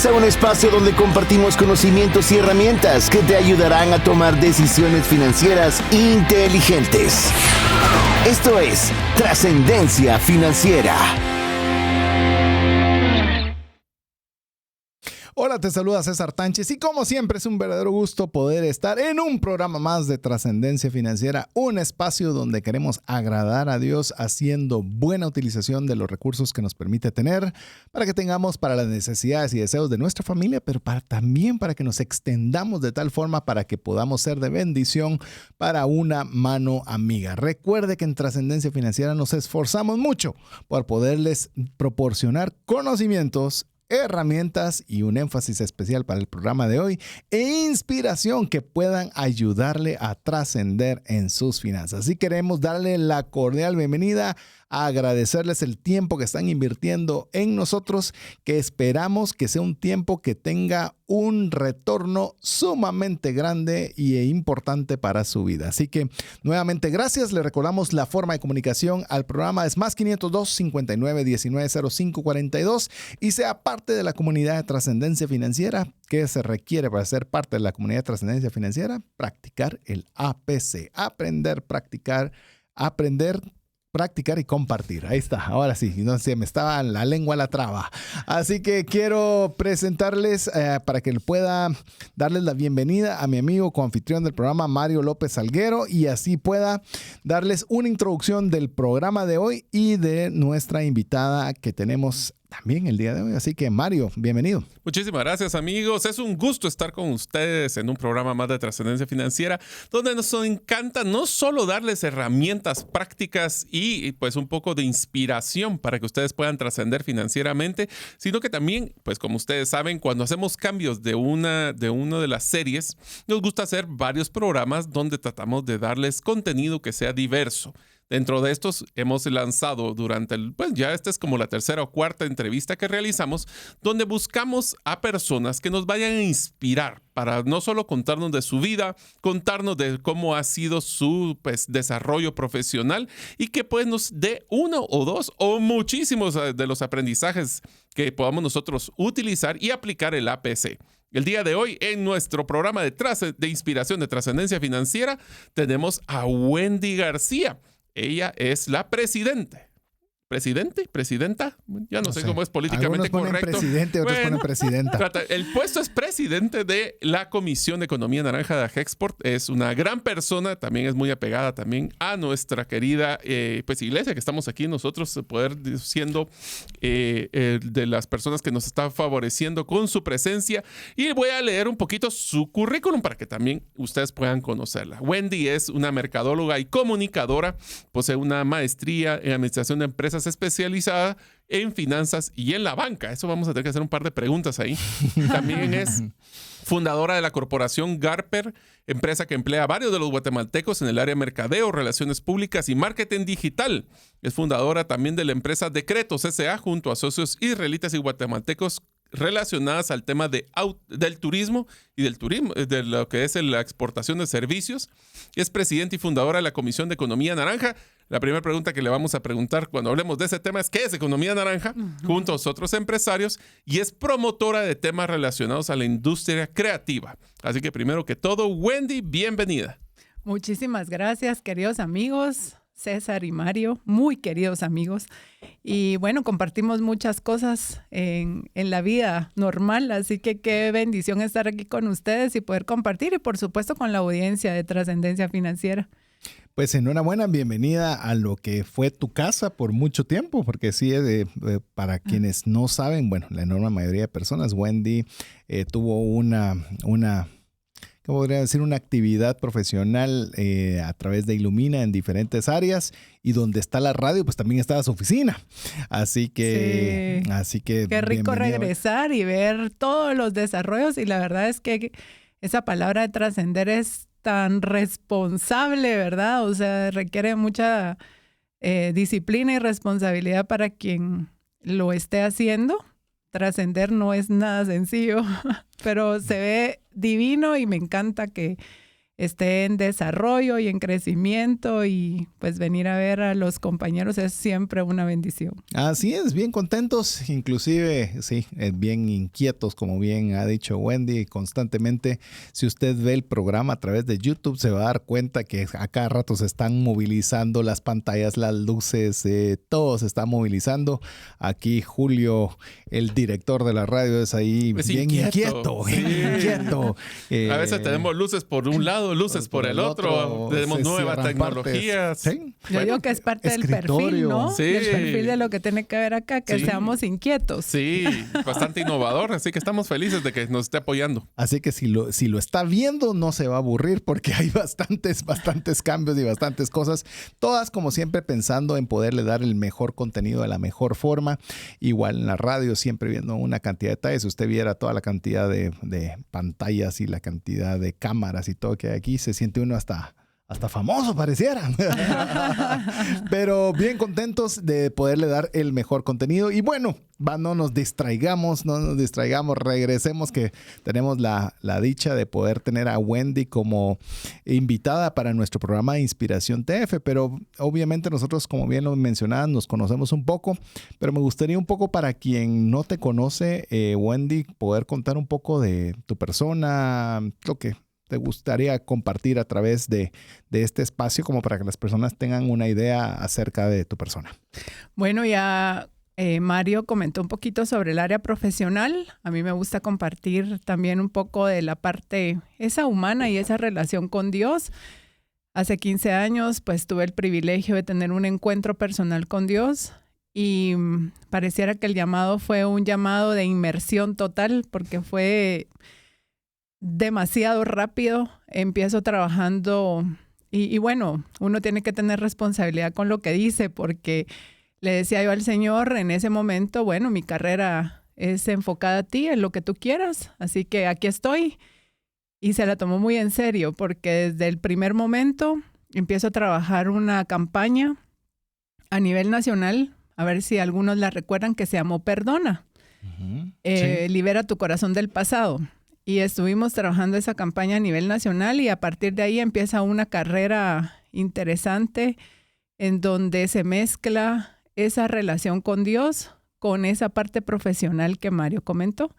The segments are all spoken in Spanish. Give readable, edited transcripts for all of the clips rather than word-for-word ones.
Bienvenidos a un espacio donde compartimos conocimientos y herramientas que te ayudarán a tomar decisiones financieras inteligentes. Esto es Trascendencia Financiera. Hola, te saluda César Tánchez y como siempre es un verdadero gusto poder estar en un programa más de Trascendencia Financiera, un espacio donde queremos agradar a Dios haciendo buena utilización de los recursos que nos permite tener para que tengamos para las necesidades y deseos de nuestra familia, pero también para que nos extendamos de tal forma para que podamos ser de bendición para una mano amiga. Recuerde que en Trascendencia Financiera nos esforzamos mucho por poderles proporcionar conocimientos, herramientas y un énfasis especial para el programa de hoy e inspiración que puedan ayudarle a trascender en sus finanzas. Así queremos darle la cordial bienvenida, a agradecerles el tiempo que están invirtiendo en nosotros, que esperamos que sea un tiempo que tenga un retorno sumamente grande e importante para su vida. Así que nuevamente gracias. Le recordamos la forma de comunicación al programa es más 502 59 19 05 42 y sea parte de la comunidad de Trascendencia Financiera. ¿Qué se requiere para ser parte de la comunidad de Trascendencia Financiera? Practicar el APC. Aprender, practicar y compartir. Ahí está. Ahora sí. No sé, me estaba la lengua a la traba. Así que quiero presentarles para que pueda darles la bienvenida a mi amigo coanfitrión del programa, Mario López Salguero, y así pueda darles una introducción del programa de hoy y de nuestra invitada que tenemos también el día de hoy. Así que, Mario, bienvenido. Muchísimas gracias, amigos. Es un gusto estar con ustedes en un programa más de Trascendencia Financiera, donde nos encanta no solo darles herramientas prácticas y pues un poco de inspiración para que ustedes puedan trascender financieramente, sino que también, pues como ustedes saben, cuando hacemos cambios de una de las series, nos gusta hacer varios programas donde tratamos de darles contenido que sea diverso. Dentro de estos hemos lanzado ya esta es como la tercera o cuarta entrevista que realizamos, donde buscamos a personas que nos vayan a inspirar para no solo contarnos de su vida, contarnos de cómo ha sido su desarrollo profesional y que pues nos dé uno o dos o muchísimos de los aprendizajes que podamos nosotros utilizar y aplicar el APC. El día de hoy, en nuestro programa de inspiración de Trascendencia Financiera, tenemos a Wendy García. Ella es la presidenta, ya no sé cómo es políticamente correcto. Algunos ponen presidente, otros ponen presidenta. El puesto es presidente de la Comisión de Economía Naranja de Agexport. Es una gran persona, también es muy apegada también a nuestra querida iglesia, que estamos aquí nosotros, poder siendo de las personas que nos está favoreciendo con su presencia. Y voy a leer un poquito su currículum para que también ustedes puedan conocerla. Wendy es una mercadóloga y comunicadora, posee una maestría en administración de empresas especializada en finanzas y en la banca. Eso vamos a tener que hacer un par de preguntas ahí. También es fundadora de la corporación Garper, empresa que emplea a varios de los guatemaltecos en el área de mercadeo, relaciones públicas y marketing digital. Es fundadora también de la empresa Decretos S.A. junto a socios israelitas y guatemaltecos relacionadas al tema del turismo y de lo que es la exportación de servicios. Es presidenta y fundadora de la Comisión de Economía Naranja. La primera pregunta que le vamos a preguntar cuando hablemos de ese tema es ¿qué es Economía Naranja? Junto a otros empresarios, y es promotora de temas relacionados a la industria creativa. Así que primero que todo, Wendy, bienvenida. Muchísimas gracias, queridos amigos, César y Mario, muy queridos amigos. Y bueno, compartimos muchas cosas en la vida normal, así que qué bendición estar aquí con ustedes y poder compartir, y por supuesto con la audiencia de Trascendencia Financiera. Pues enhorabuena, bienvenida a lo que fue tu casa por mucho tiempo, porque sí, para quienes no saben, bueno, la enorme mayoría de personas, Wendy tuvo una ¿cómo podría decir? Una actividad profesional a través de Ilumina en diferentes áreas, y donde está la radio, pues también está su oficina. Así que qué rico regresar y ver todos los desarrollos, y la verdad es que esa palabra de trascender es tan responsable, ¿verdad? O sea, requiere mucha disciplina y responsabilidad para quien lo esté haciendo. Trascender no es nada sencillo, pero se ve divino y me encanta que esté en desarrollo y en crecimiento, y pues venir a ver a los compañeros es siempre una bendición. Así es, bien contentos, inclusive, sí, bien inquietos, como bien ha dicho Wendy, constantemente. Si usted ve el programa a través de YouTube, se va a dar cuenta que a cada rato se están movilizando las pantallas, las luces, todo se está movilizando. Aquí Julio, el director de la radio, es ahí es bien inquieto. Sí. Inquieto. A veces tenemos luces por un lado, luces por el otro. Tenemos nuevas tecnologías. ¿Sí? Yo digo que es parte del perfil, ¿no? Sí. Del perfil de lo que tiene que ver acá, que Sí. seamos inquietos. Sí, bastante innovador, así que estamos felices de que nos esté apoyando. Así que si lo está viendo, no se va a aburrir porque hay bastantes cambios y bastantes cosas. Todas, como siempre, pensando en poderle dar el mejor contenido de la mejor forma. Igual en la radio, siempre viendo una cantidad de detalles. Si usted viera toda la cantidad de pantallas y la cantidad de cámaras y todo que hay aquí, se siente uno hasta famoso pareciera. Pero bien contentos de poderle dar el mejor contenido. Y bueno, no nos distraigamos, regresemos, que tenemos la dicha de poder tener a Wendy como invitada para nuestro programa de Inspiración TF. Pero obviamente nosotros, como bien lo mencionaban, nos conocemos un poco, pero me gustaría un poco, para quien no te conoce, Wendy, poder contar un poco de tu persona, lo que te gustaría compartir a través de este espacio, como para que las personas tengan una idea acerca de tu persona. Bueno, ya Mario comentó un poquito sobre el área profesional. A mí me gusta compartir también un poco de la parte esa humana y esa relación con Dios. Hace 15 años, pues tuve el privilegio de tener un encuentro personal con Dios, y pareciera que el llamado fue un llamado de inmersión total, porque fue demasiado rápido. Empiezo trabajando y bueno, uno tiene que tener responsabilidad con lo que dice, porque le decía yo al Señor en ese momento, bueno, mi carrera es enfocada a ti, en lo que tú quieras, así que aquí estoy. Y se la tomó muy en serio, porque desde el primer momento empiezo a trabajar una campaña a nivel nacional, a ver si algunos la recuerdan, que se llamó Perdona. Uh-huh. Sí. Libera tu corazón del pasado. Y estuvimos trabajando esa campaña a nivel nacional, y a partir de ahí empieza una carrera interesante en donde se mezcla esa relación con Dios con esa parte profesional que Mario comentó.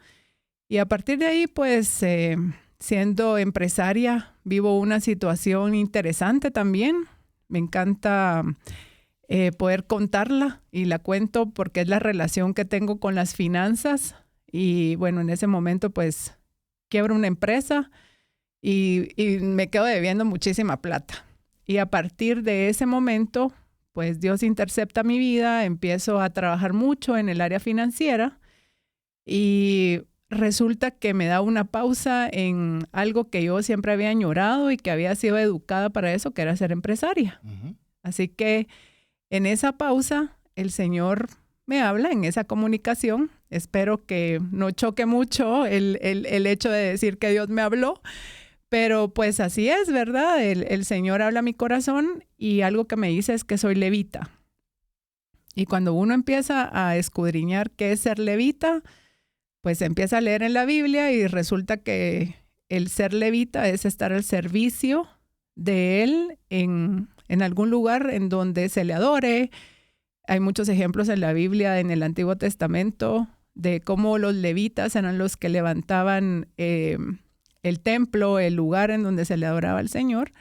Y a partir de ahí, pues, siendo empresaria, vivo una situación interesante también. Me encanta poder contarla, y la cuento porque es la relación que tengo con las finanzas. Y bueno, en ese momento, pues, quiebro una empresa y me quedo debiendo muchísima plata. Y a partir de ese momento, pues Dios intercepta mi vida, empiezo a trabajar mucho en el área financiera, y resulta que me da una pausa en algo que yo siempre había añorado y que había sido educada para eso, que era ser empresaria. Uh-huh. Así que en esa pausa, el Señor me habla en esa comunicación. Espero que no choque mucho el hecho de decir que Dios me habló, pero pues así es, ¿verdad? El Señor habla a mi corazón, y algo que me dice es que soy levita. Y cuando uno empieza a escudriñar qué es ser levita, pues empieza a leer en la Biblia, y resulta que el ser levita es estar al servicio de Él en algún lugar en donde se le adore. Hay muchos ejemplos en la Biblia, en el Antiguo Testamento, de cómo los levitas eran los que levantaban el templo, el lugar en donde se le adoraba al Señor.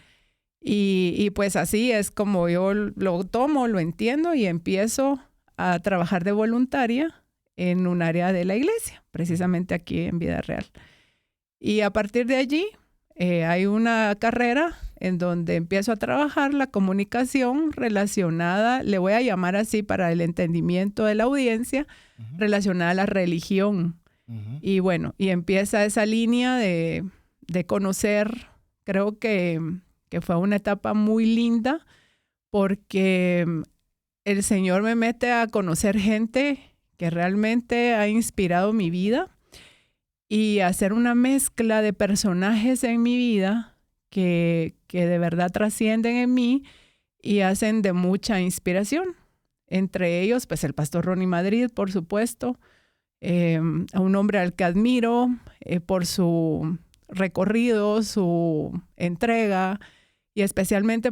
Y pues así es como yo lo tomo, lo entiendo, y empiezo a trabajar de voluntaria en un área de la iglesia, precisamente aquí en Vida Real. Y a partir de allí hay una carrera en donde empiezo a trabajar la comunicación relacionada, le voy a llamar así para el entendimiento de la audiencia, uh-huh, relacionada a la religión. Uh-huh. Y bueno, y empieza esa línea de conocer. Creo que fue una etapa muy linda, porque el Señor me mete a conocer gente que realmente ha inspirado mi vida, y hacer una mezcla de personajes en mi vida que de verdad trascienden en mí y hacen de mucha inspiración. Entre ellos, pues el pastor Ronnie Madrid, por supuesto, a un hombre al que admiro por su recorrido, su entrega, y especialmente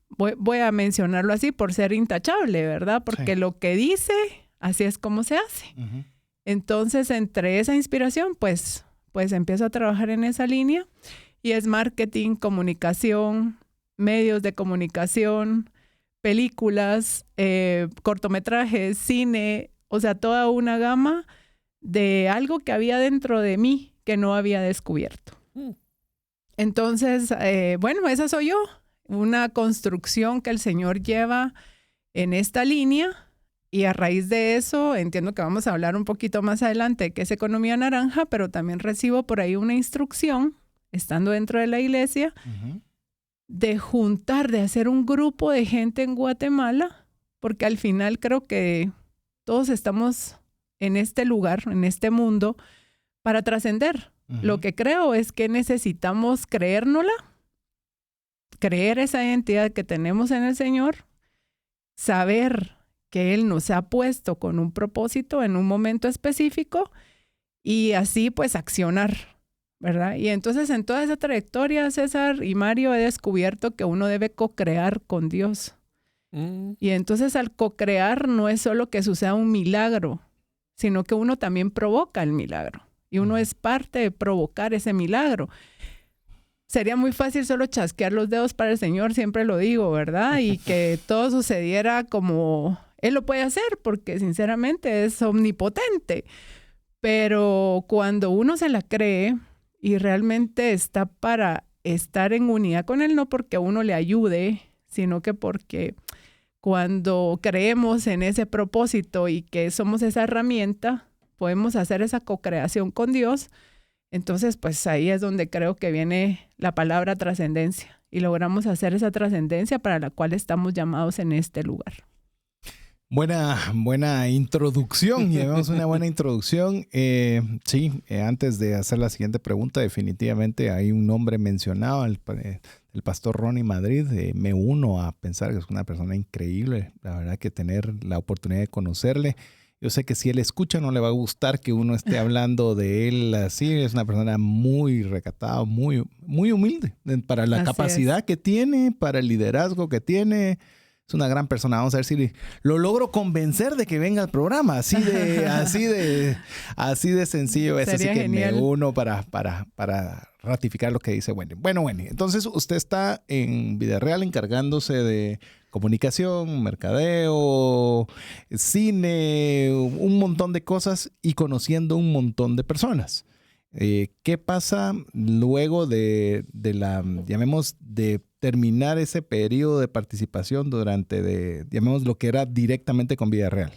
voy a mencionarlo así, por ser intachable, ¿verdad? Porque lo que dice, así es como se hace. Uh-huh. Entonces, entre esa inspiración, pues empiezo a trabajar en esa línea, y es marketing, comunicación, medios de comunicación, películas, cortometrajes, cine, o sea, toda una gama de algo que había dentro de mí que no había descubierto. Entonces, esa soy yo, una construcción que el Señor lleva en esta línea, y a raíz de eso, entiendo que vamos a hablar un poquito más adelante que es economía naranja, pero también recibo por ahí una instrucción, estando dentro de la iglesia, uh-huh, de hacer un grupo de gente en Guatemala, porque al final creo que todos estamos en este lugar, en este mundo, para trascender. Uh-huh. Lo que creo es que necesitamos creérnosla, creer esa identidad que tenemos en el Señor, saber que Él nos ha puesto con un propósito en un momento específico, y así pues accionar, ¿verdad? Y entonces en toda esa trayectoria, César y Mario, he descubierto que uno debe co-crear con Dios. Y entonces al co-crear no es solo que suceda un milagro, sino que uno también provoca el milagro. Y uno es parte de provocar ese milagro. Sería muy fácil solo chasquear los dedos para el Señor, siempre lo digo, ¿verdad? Y que todo sucediera como Él lo puede hacer, porque sinceramente es omnipotente. Pero cuando uno se la cree y realmente está para estar en unidad con Él, no porque uno le ayude, sino que porque cuando creemos en ese propósito y que somos esa herramienta, podemos hacer esa co-creación con Dios. Entonces, pues ahí es donde creo que viene la palabra trascendencia, y logramos hacer esa trascendencia para la cual estamos llamados en este lugar. Buena introducción, llevamos una buena introducción. Antes de hacer la siguiente pregunta, definitivamente hay un nombre mencionado, el pastor Ronnie Madrid. Me uno a pensar que es una persona increíble, la verdad que tener la oportunidad de conocerle. Yo sé que si él escucha no le va a gustar que uno esté hablando de él así. Es una persona muy recatada, muy, muy humilde para la capacidad que tiene, para el liderazgo que tiene. Es una gran persona. Vamos a ver si lo logro convencer de que venga al programa. Así de sencillo. Es así que genial. Me uno para ratificar lo que dice Wendy. Bueno, Wendy, entonces usted está en Vida Real encargándose de comunicación, mercadeo, cine, un montón de cosas y conociendo un montón de personas. ¿Qué pasa luego de terminar ese periodo de participación durante llamemos lo que era directamente con Vida Real?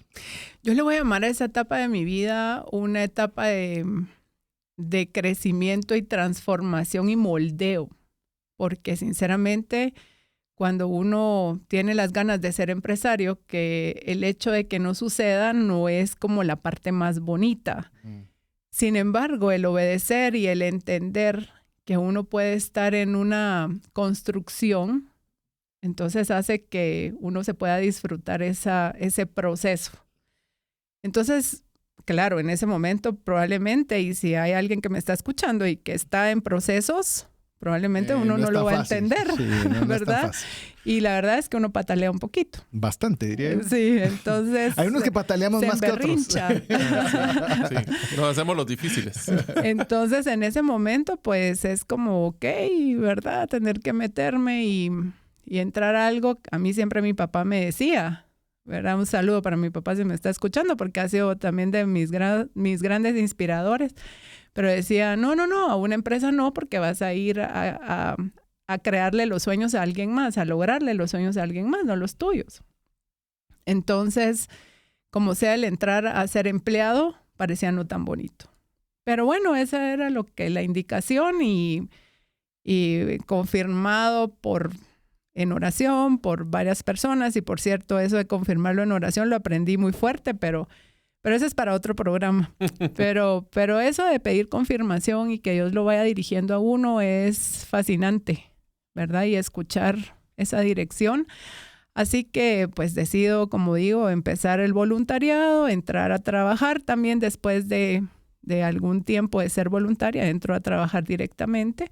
Yo le voy a llamar a esa etapa de mi vida una etapa de crecimiento y transformación y moldeo, porque sinceramente cuando uno tiene las ganas de ser empresario, que el hecho de que no suceda no es como la parte más bonita. Sin embargo, el obedecer y el entender que uno puede estar en una construcción, entonces hace que uno se pueda disfrutar ese proceso. Entonces, claro, en ese momento probablemente, y si hay alguien que me está escuchando y que está en procesos, probablemente uno no lo va a entender, sí, ¿verdad? Y la verdad es que uno patalea un poquito. Bastante, diría yo. Sí, entonces... Hay unos que pataleamos más que otros. Sí, nos hacemos los difíciles. Entonces, en ese momento, pues, es como, ok, ¿verdad? Tener que meterme y entrar a algo. A mí siempre mi papá me decía, ¿verdad? Un saludo para mi papá si me está escuchando, porque ha sido también de mis grandes inspiradores. Pero decía, no, a una empresa no, porque vas a ir a crearle los sueños a alguien más, a lograrle los sueños a alguien más, no los tuyos. Entonces, como sea, el entrar a ser empleado parecía no tan bonito. Pero bueno, esa era la indicación y confirmado en oración por varias personas. Y por cierto, eso de confirmarlo en oración lo aprendí muy fuerte, pero eso es para otro programa. Pero eso de pedir confirmación y que Dios lo vaya dirigiendo a uno es fascinante, ¿verdad? Y escuchar esa dirección. Así que pues decido, como digo, empezar el voluntariado, entrar a trabajar también después de de algún tiempo de ser voluntaria, entro a trabajar directamente.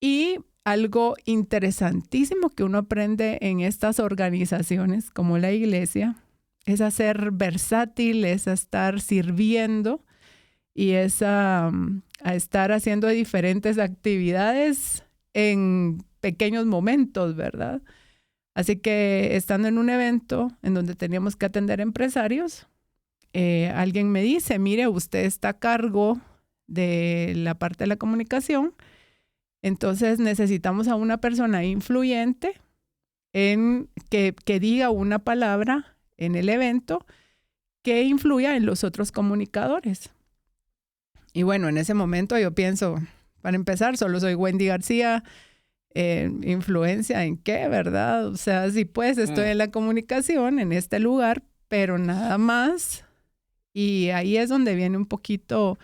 Y algo interesantísimo que uno aprende en estas organizaciones como la iglesia es a ser versátil, es a estar sirviendo y es a estar haciendo diferentes actividades en pequeños momentos, ¿verdad? Así que estando en un evento en donde teníamos que atender empresarios, alguien me dice, mire, usted está a cargo de la parte de la comunicación, entonces necesitamos a una persona influyente en que diga una palabra en el evento que influya en los otros comunicadores. Y bueno, en ese momento yo pienso, para empezar, solo soy Wendy García, influencia en qué, ¿verdad? O sea, sí, pues estoy en la comunicación, en este lugar, pero nada más. Y ahí es donde viene un poquito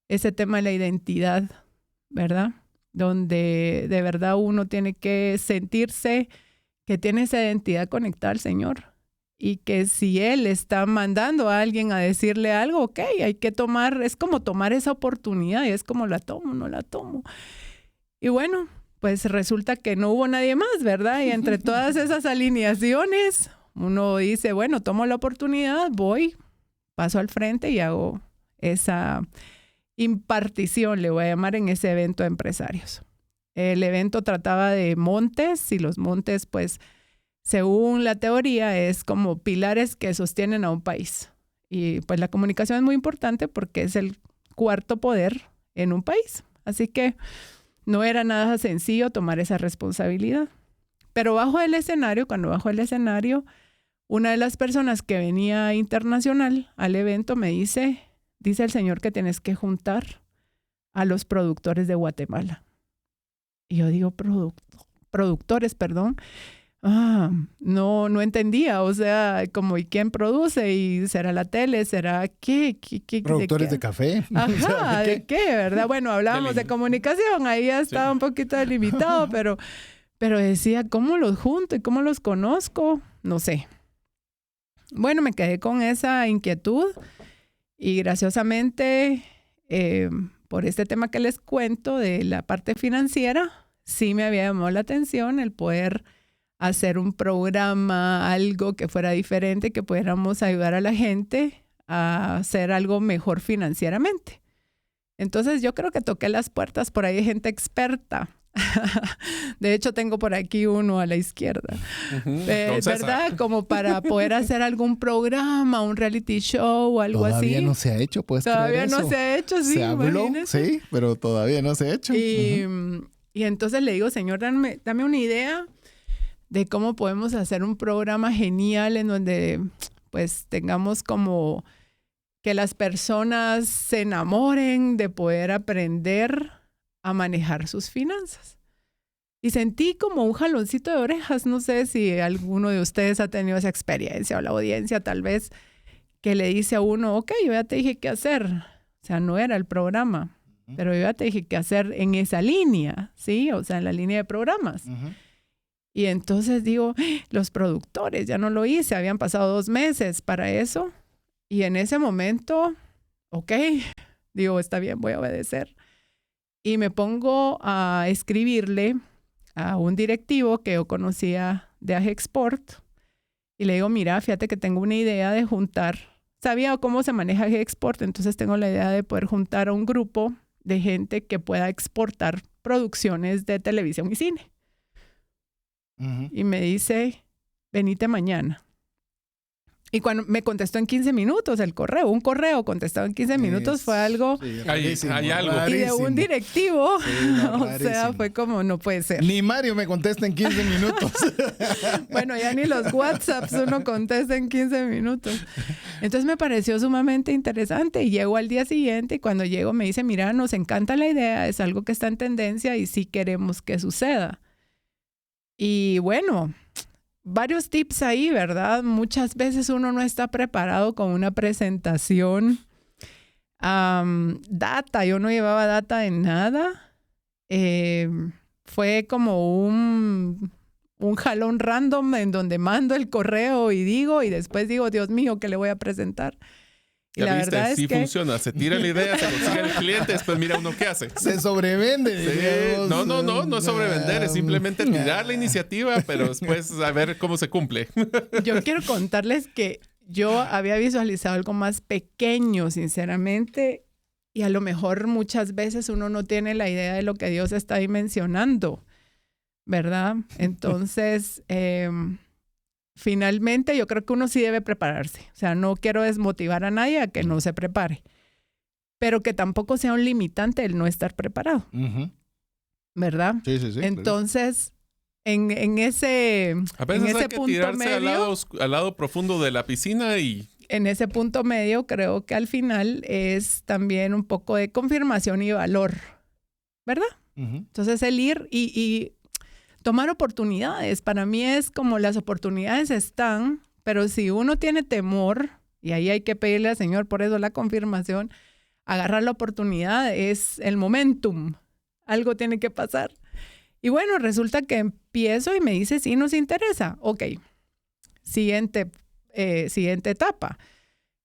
ese tema de la identidad, ¿verdad? Donde de verdad uno tiene que sentirse que tiene esa identidad conectada al Señor. Y que si Él está mandando a alguien a decirle algo, ok, hay que tomar, es como tomar esa oportunidad y es como la tomo, no la tomo. Y bueno, pues resulta que no hubo nadie más, ¿verdad? Y entre todas esas alineaciones, uno dice, bueno, tomo la oportunidad, voy, paso al frente y hago esa impartición, le voy a llamar, en ese evento de empresarios. El evento trataba de montes y los montes, pues, según la teoría, es como pilares que sostienen a un país. Y pues la comunicación es muy importante porque es el cuarto poder en un país. Así que no era nada sencillo tomar esa responsabilidad. Pero cuando bajo el escenario, una de las personas que venía internacional al evento me dice el Señor que tienes que juntar a los productores de Guatemala. Y yo digo, productores, perdón. No entendía, o sea, como, ¿y quién produce? ¿Y será la tele? ¿Será qué? ¿Productores de café? Ajá, ¿de qué, verdad? Bueno, hablábamos de comunicación, ahí ya estaba un poquito delimitado, pero decía, ¿cómo los junto y cómo los conozco? No sé. Bueno, me quedé con esa inquietud y graciosamente, por este tema que les cuento de la parte financiera, sí me había llamado la atención el poder hacer un programa, algo que fuera diferente, que pudiéramos ayudar a la gente a hacer algo mejor financieramente. Entonces yo creo que toqué las puertas, por ahí hay gente experta. De hecho, tengo por aquí uno a la izquierda, ¿verdad? Como para poder hacer algún programa, un reality show o algo así. Todavía no se ha hecho, pues. Todavía no se ha hecho, sí. Se habló, sí, pero todavía no se ha hecho. Y entonces le digo, Señor, dame una idea de cómo podemos hacer un programa genial en donde pues tengamos como que las personas se enamoren de poder aprender a manejar sus finanzas. Y sentí como un jaloncito de orejas, no sé si alguno de ustedes ha tenido esa experiencia o la audiencia tal vez, que le dice a uno, ok, yo ya te dije qué hacer. O sea, no era el programa, pero yo ya te dije qué hacer en esa línea, ¿sí? O sea, en la línea de programas. Y entonces digo, los productores, ya no lo hice, habían pasado 2 meses para eso. Y en ese momento, ok, digo, está bien, voy a obedecer. Y me pongo a escribirle a un directivo que yo conocía de AGEXPORT. Y le digo, mira, fíjate que tengo una idea de juntar. Sabía cómo se maneja AGEXPORT, entonces tengo la idea de poder juntar a un grupo de gente que pueda exportar producciones de televisión y cine. Y me dice, venite mañana. Y cuando me contestó en 15 minutos el correo, un correo contestado en 15 minutos fue algo... Sí, hay algo. Y de un directivo, o sea, fue como, no puede ser. Ni Mario me contesta en 15 minutos. Bueno, ya ni los WhatsApps uno contesta en 15 minutos. Entonces me pareció sumamente interesante y llego al día siguiente y cuando llego me dice, mira, nos encanta la idea, es algo que está en tendencia y sí queremos que suceda. Y bueno, varios tips ahí, ¿verdad? Muchas veces uno no está preparado con una presentación. Data, yo no llevaba data en nada. Fue como un jalón random en donde mando el correo y después digo, Dios mío, ¿qué le voy a presentar? Y la viste, verdad sí es que funciona. Se tira la idea, se consigue el cliente, después mira uno qué hace. Se sobrevende. Sí. No es sobrevender, es simplemente tirar la iniciativa, pero después a ver cómo se cumple. Yo quiero contarles que yo había visualizado algo más pequeño, sinceramente, y a lo mejor muchas veces uno no tiene la idea de lo que Dios está dimensionando, ¿verdad? Entonces, finalmente yo creo que uno sí debe prepararse. O sea, no quiero desmotivar a nadie a que no se prepare, pero que tampoco sea un limitante el no estar preparado, ¿verdad? Sí. Entonces, en ese hay que punto tirarse medio, al lado profundo de la piscina y... En ese punto medio creo que al final es también un poco de confirmación y valor, ¿verdad? Entonces el ir y tomar oportunidades. Para mí es como las oportunidades están, pero si uno tiene temor, y ahí hay que pedirle al Señor, por eso la confirmación, agarrar la oportunidad es el momentum. Algo tiene que pasar. Y bueno, resulta que empiezo y me dice, sí, nos interesa. Ok, siguiente etapa.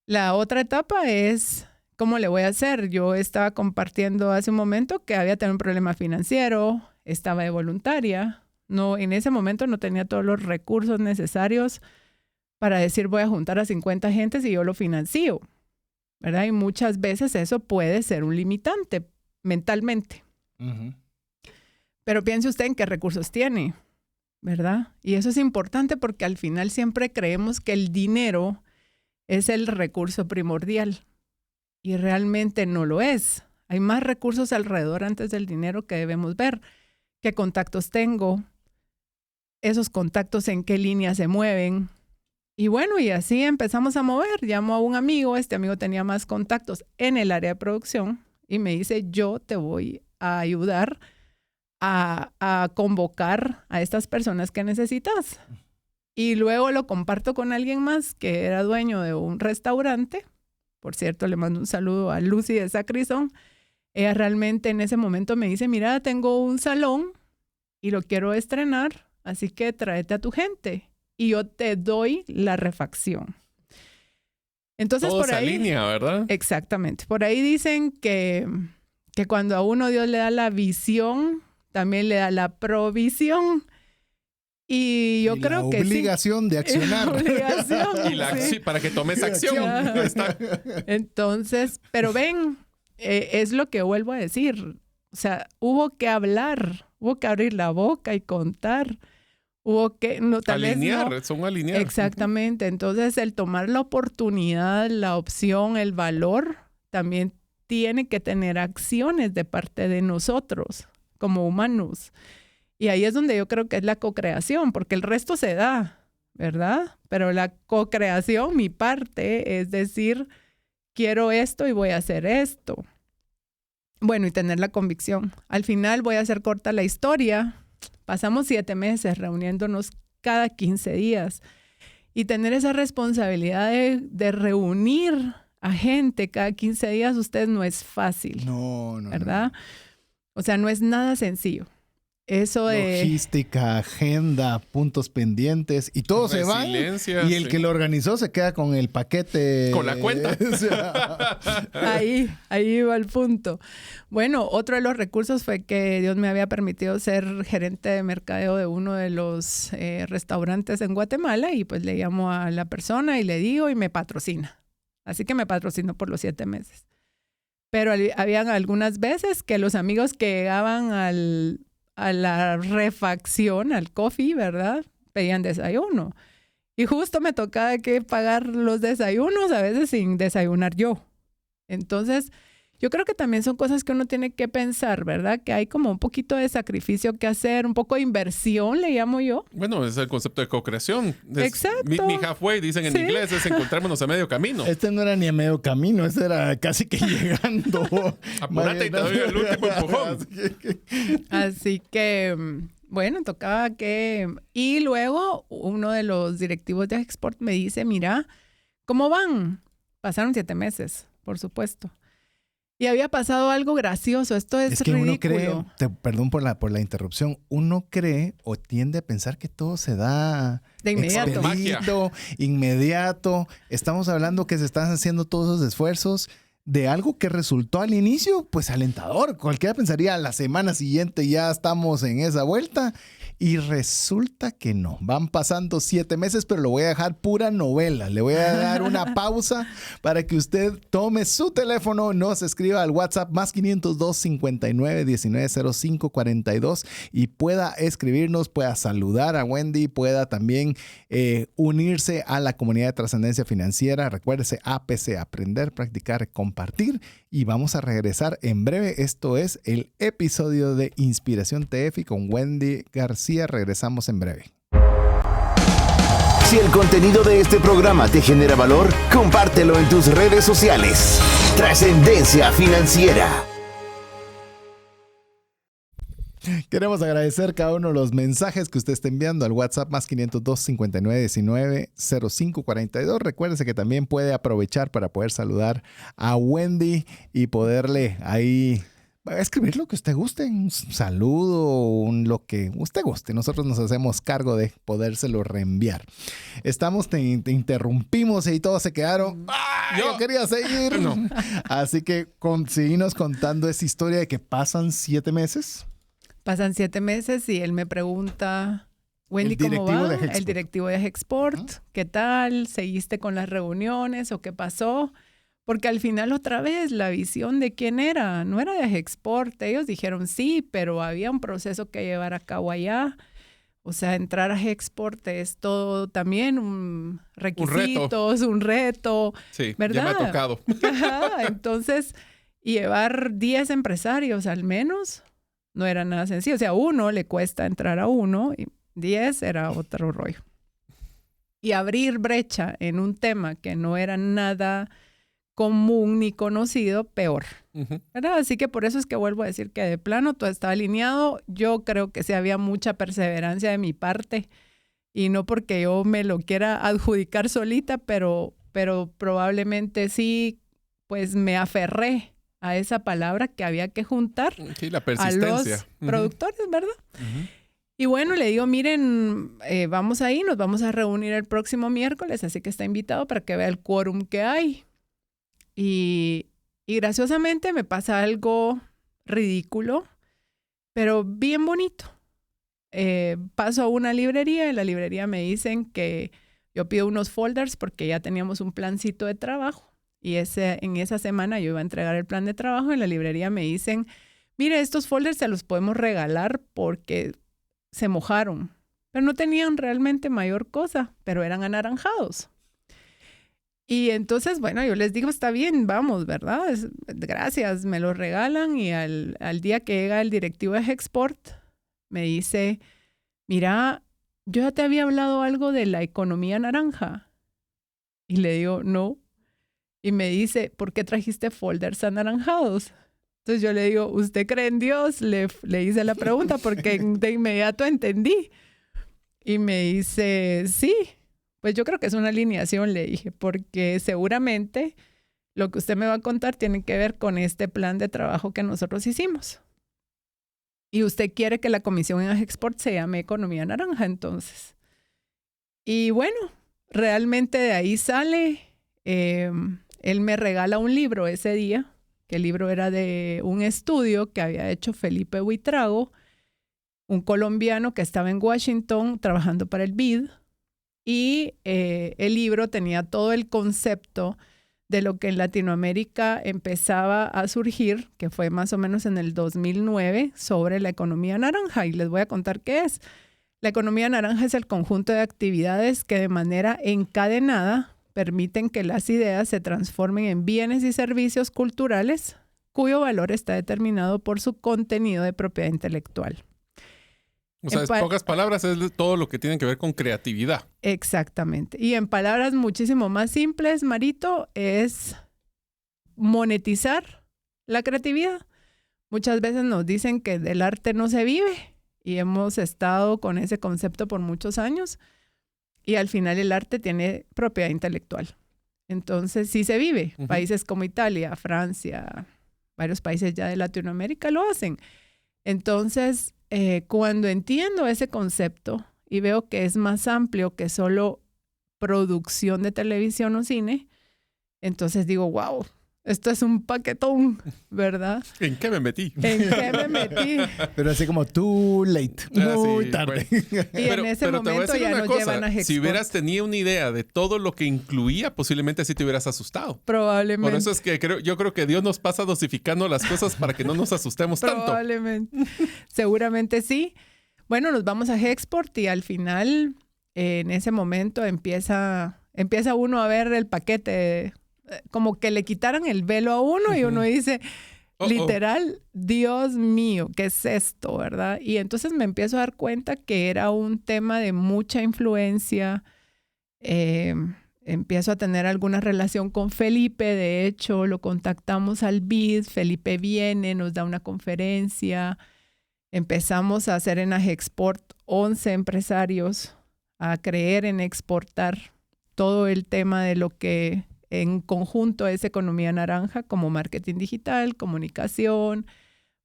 La otra etapa es, ¿cómo le voy a hacer? Yo estaba compartiendo hace un momento que había tenido un problema financiero, estaba de voluntaria. No, en ese momento no tenía todos los recursos necesarios para decir voy a juntar a 50 gentes y yo lo financio, ¿verdad? Y muchas veces eso puede ser un limitante mentalmente. Pero piense usted en qué recursos tiene, ¿verdad? Y eso es importante porque al final siempre creemos que el dinero es el recurso primordial y realmente no lo es. Hay más recursos alrededor antes del dinero que debemos ver. ¿Qué contactos tengo? Esos contactos en qué línea se mueven. Y bueno, y así empezamos a mover. Llamo a un amigo, este amigo tenía más contactos en el área de producción y me dice, yo te voy a ayudar a convocar a estas personas que necesitas. Y luego lo comparto con alguien más que era dueño de un restaurante. Por cierto, le mando un saludo a Lucy de Sacrisón. Ella realmente en ese momento me dice, mira, tengo un salón y lo quiero estrenar, así que tráete a tu gente y yo te doy la refacción. Entonces, todo por ahí... esa línea, ¿verdad? Exactamente. Por ahí dicen que cuando a uno Dios le da la visión, también le da la provisión. Y yo creo que sí. La obligación de accionar. Sí, para que tomes acción. Ahí está. Entonces, pero ven, es lo que vuelvo a decir. O sea, hubo que hablar, hubo que abrir la boca y contar. Hubo que... alinear, son alinear. Exactamente. Entonces, el tomar la oportunidad, la opción, el valor, también tiene que tener acciones de parte de nosotros como humanos. Y ahí es donde yo creo que es la co-creación, porque el resto se da, ¿verdad? Pero la co-creación, mi parte, es decir, quiero esto y voy a hacer esto. Bueno, y tener la convicción. Al final, voy a hacer corta la historia. Pasamos 7 meses reuniéndonos cada 15 días. Y tener esa responsabilidad de reunir a gente cada 15 días, ustedes no es fácil. No. ¿Verdad? O sea, no es nada sencillo. Eso de... Logística, agenda, puntos pendientes y todo se va. Y el que lo organizó se queda con el paquete. Con la cuenta. O sea... Ahí va el punto. Bueno, otro de los recursos fue que Dios me había permitido ser gerente de mercadeo de uno de los restaurantes en Guatemala y pues le llamo a la persona y le digo y me patrocina. Así que me patrocinó por los 7 meses. Pero habían algunas veces que los amigos que llegaban a la refacción, al coffee, ¿verdad? Pedían desayuno. Y justo me tocaba que pagar los desayunos, a veces sin desayunar yo. Entonces, yo creo que también son cosas que uno tiene que pensar, ¿verdad? Que hay como un poquito de sacrificio que hacer, un poco de inversión, le llamo yo. Bueno, es el concepto de co-creación. Exacto. Meet me halfway, dicen en inglés, es encontrarnos a medio camino. Este no era ni a medio camino, este era casi que llegando. Apúrate y te doy el último empujón. Así que, bueno, tocaba que... Y luego uno de los directivos de Export me dice, mira, ¿cómo van? Pasaron 7 meses, por supuesto. Y había pasado algo gracioso. Esto es que ridículo. Uno cree, perdón por la interrupción, uno cree o tiende a pensar que todo se da de inmediato. Inmediato. Estamos hablando que se están haciendo todos esos esfuerzos de algo que resultó al inicio, pues alentador. Cualquiera pensaría la semana siguiente ya estamos en esa vuelta. Y resulta que no. Van pasando 7 meses, pero lo voy a dejar pura novela. Le voy a dar una pausa para que usted tome su teléfono, nos escriba al WhatsApp más 502 59 19 05 42 y pueda escribirnos, pueda saludar a Wendy, pueda también unirse a la comunidad de Trascendencia Financiera. Recuérdese, APC, aprender, practicar, compartir. Y vamos a regresar en breve. Esto es el episodio de Inspiración TF con Wendy García. Regresamos en breve. Si el contenido de este programa te genera valor, compártelo en tus redes sociales. Trascendencia Financiera. Queremos agradecer cada uno de los mensajes que usted está enviando al WhatsApp más 502 59 19 05 42. Recuérdese que también puede aprovechar para poder saludar a Wendy y poderle ahí escribir lo que usted guste, un saludo, lo que usted guste. Nosotros nos hacemos cargo de podérselo reenviar. Te interrumpimos y todos se quedaron. Yo quería seguir. No. Así que seguimos contando esa historia de que pasan 7 meses. Pasan 7 meses y él me pregunta, Wendy, ¿cómo va? El directivo de Hexport, ¿qué tal? ¿Seguiste con las reuniones o qué pasó? Porque al final otra vez la visión de quién era, no era de Hexport. Ellos dijeron sí, pero había un proceso que llevar a cabo allá. O sea, entrar a Hexport es todo también requisitos, un reto. Sí, ¿verdad? Ya me ha tocado. Ajá, entonces, llevar 10 empresarios al menos no era nada sencillo. O sea, a uno le cuesta entrar a uno y 10 era otro rollo. Y abrir brecha en un tema que no era nada común ni conocido, peor. ¿Verdad? Así que por eso es que vuelvo a decir que de plano todo está alineado. Yo creo que sí había mucha perseverancia de mi parte y no porque yo me lo quiera adjudicar solita, pero probablemente sí, pues me aferré a esa palabra que había que juntar sí, la persistencia. A los productores, ¿verdad? Y bueno, le digo, miren, vamos ahí, nos vamos a reunir el próximo miércoles, así que está invitado para que vea el quórum que hay. Y graciosamente me pasa algo ridículo, pero bien bonito. Paso a una librería, en la librería me dicen que yo pido unos folders porque ya teníamos un plancito de trabajo. Y en esa semana yo iba a entregar el plan de trabajo. En la librería me dicen, mire, estos folders se los podemos regalar porque se mojaron. Pero no tenían realmente mayor cosa, pero eran anaranjados. Y entonces, bueno, yo les digo, está bien, vamos, ¿verdad? Gracias, me los regalan. Y al día que llega el directivo de Hexport, me dice, mira, yo ya te había hablado algo de la economía naranja. Y le digo, no. Y me dice, ¿por qué trajiste folders anaranjados? Entonces yo le digo, ¿usted cree en Dios? Le hice la pregunta porque de inmediato entendí. Y me dice, sí, pues yo creo que es una alineación, le dije, porque seguramente lo que usted me va a contar tiene que ver con este plan de trabajo que nosotros hicimos. Y usted quiere que la comisión en Hexport se llame Economía Naranja, entonces. Y bueno, realmente de ahí sale... él me regala un libro ese día, que el libro era de un estudio que había hecho Felipe Buitrago, un colombiano que estaba en Washington trabajando para el BID, y el libro tenía todo el concepto de lo que en Latinoamérica empezaba a surgir, que fue más o menos en el 2009, sobre la economía naranja. Y les voy a contar qué es. La economía naranja es el conjunto de actividades que de manera encadenada permiten que las ideas se transformen en bienes y servicios culturales cuyo valor está determinado por su contenido de propiedad intelectual. O sea, en pocas palabras, es todo lo que tiene que ver con creatividad. Exactamente. Y en palabras muchísimo más simples, Marito, es monetizar la creatividad. Muchas veces nos dicen que del arte no se vive y hemos estado con ese concepto por muchos años. Y al final el arte tiene propiedad intelectual. Entonces sí se vive. Países como Italia, Francia, varios países ya de Latinoamérica lo hacen. Entonces, cuando entiendo ese concepto y veo que es más amplio que solo producción de televisión o cine, entonces digo, wow, esto es un paquetón, ¿verdad? ¿En qué me metí? ¿En qué me metí? Pero así como too late, muy tarde. Bueno. Y en ese momento ya nos llevan a Hexport. Si hubieras tenido una idea de todo lo que incluía, posiblemente sí te hubieras asustado. Probablemente. Por eso es que yo creo que Dios nos pasa dosificando las cosas para que no nos asustemos tanto. Probablemente. Seguramente sí. Bueno, nos vamos a Hexport y al final, en ese momento, empieza uno a ver el paquete, como que le quitaran el velo a uno y uno dice, literal, Dios mío, ¿qué es esto, verdad? Y entonces me empiezo a dar cuenta que era un tema de mucha influencia. Empiezo a tener alguna relación con Felipe, de hecho, lo contactamos al BID, Felipe viene, nos da una conferencia, empezamos a hacer en Hexport 11 empresarios a creer en exportar todo el tema de lo que en conjunto es economía naranja, como marketing digital, comunicación,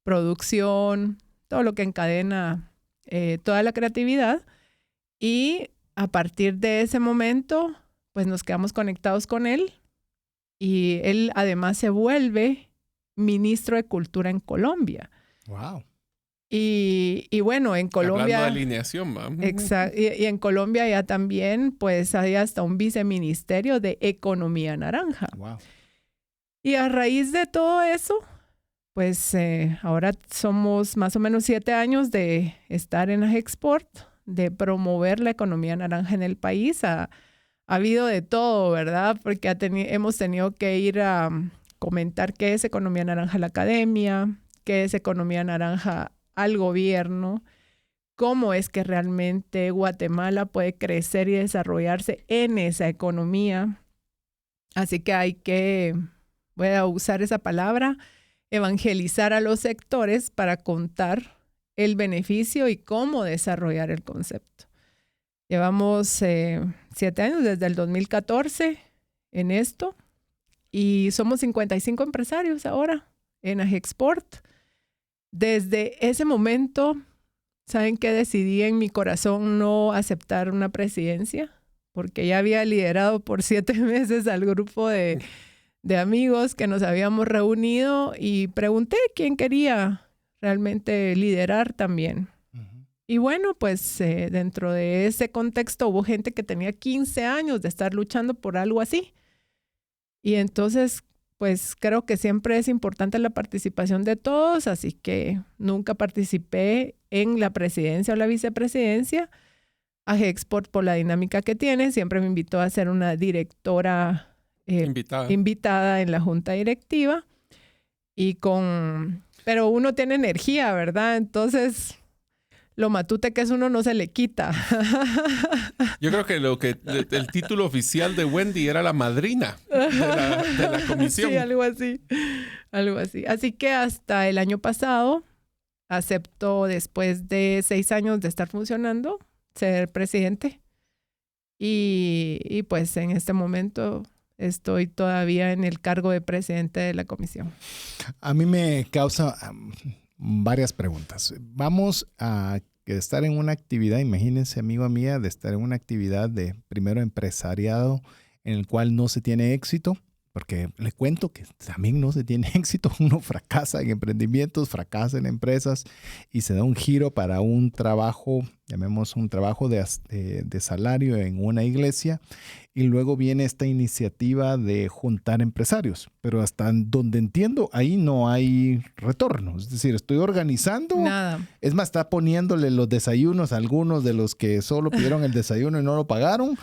producción, todo lo que encadena toda la creatividad. Y a partir de ese momento, pues nos quedamos conectados con él y él además se vuelve ministro de Cultura en Colombia. Wow. Y bueno, en Colombia... Hablando de alineación, ¿va? Exacto. Y en Colombia ya también, pues hay hasta un viceministerio de Economía Naranja. Wow. Y a raíz de todo eso, pues ahora somos más o menos 7 años de estar en Hexport, de promover la economía naranja en el país. Ha habido de todo, ¿verdad? Porque hemos tenido que ir a comentar qué es economía naranja a la academia, qué es economía naranja al gobierno, cómo es que realmente Guatemala puede crecer y desarrollarse en esa economía. Así que voy a usar esa palabra, evangelizar a los sectores para contar el beneficio y cómo desarrollar el concepto. Llevamos 7 años, desde el 2014 en esto, y somos 55 empresarios ahora en Hexport. Desde ese momento, ¿saben qué? Decidí en mi corazón no aceptar una presidencia, porque ya había liderado por 7 meses al grupo de amigos que nos habíamos reunido y pregunté quién quería realmente liderar también. Uh-huh. Y bueno, pues dentro de ese contexto hubo gente que tenía 15 años de estar luchando por algo así. Y entonces, pues creo que siempre es importante la participación de todos, así que nunca participé en la presidencia o la vicepresidencia. A Hexport, por la dinámica que tiene, siempre me invitó a ser una directora invitada en la junta directiva. Pero uno tiene energía, ¿verdad? Entonces, lo matute que es uno no se le quita. Yo creo que el título oficial de Wendy era la madrina de la comisión. Sí, algo así. Así que hasta el año pasado aceptó, después de 6 años de estar funcionando, ser presidente. Y pues en este momento estoy todavía en el cargo de presidente de la comisión. A mí me causa varias preguntas. Vamos a estar en una actividad, imagínense, amigo mía, de estar en una actividad de primero empresariado en el cual no se tiene éxito, porque le cuento que también no se tiene éxito. Uno fracasa en emprendimientos, fracasa en empresas y se da un giro para un trabajo, llamemos un trabajo de salario en una iglesia, y luego viene esta iniciativa de juntar empresarios. Pero hasta donde entiendo, ahí no hay retorno. Es decir, estoy organizando. Nada. Es más, está poniéndole los desayunos a algunos de los que solo pidieron el desayuno y no lo pagaron.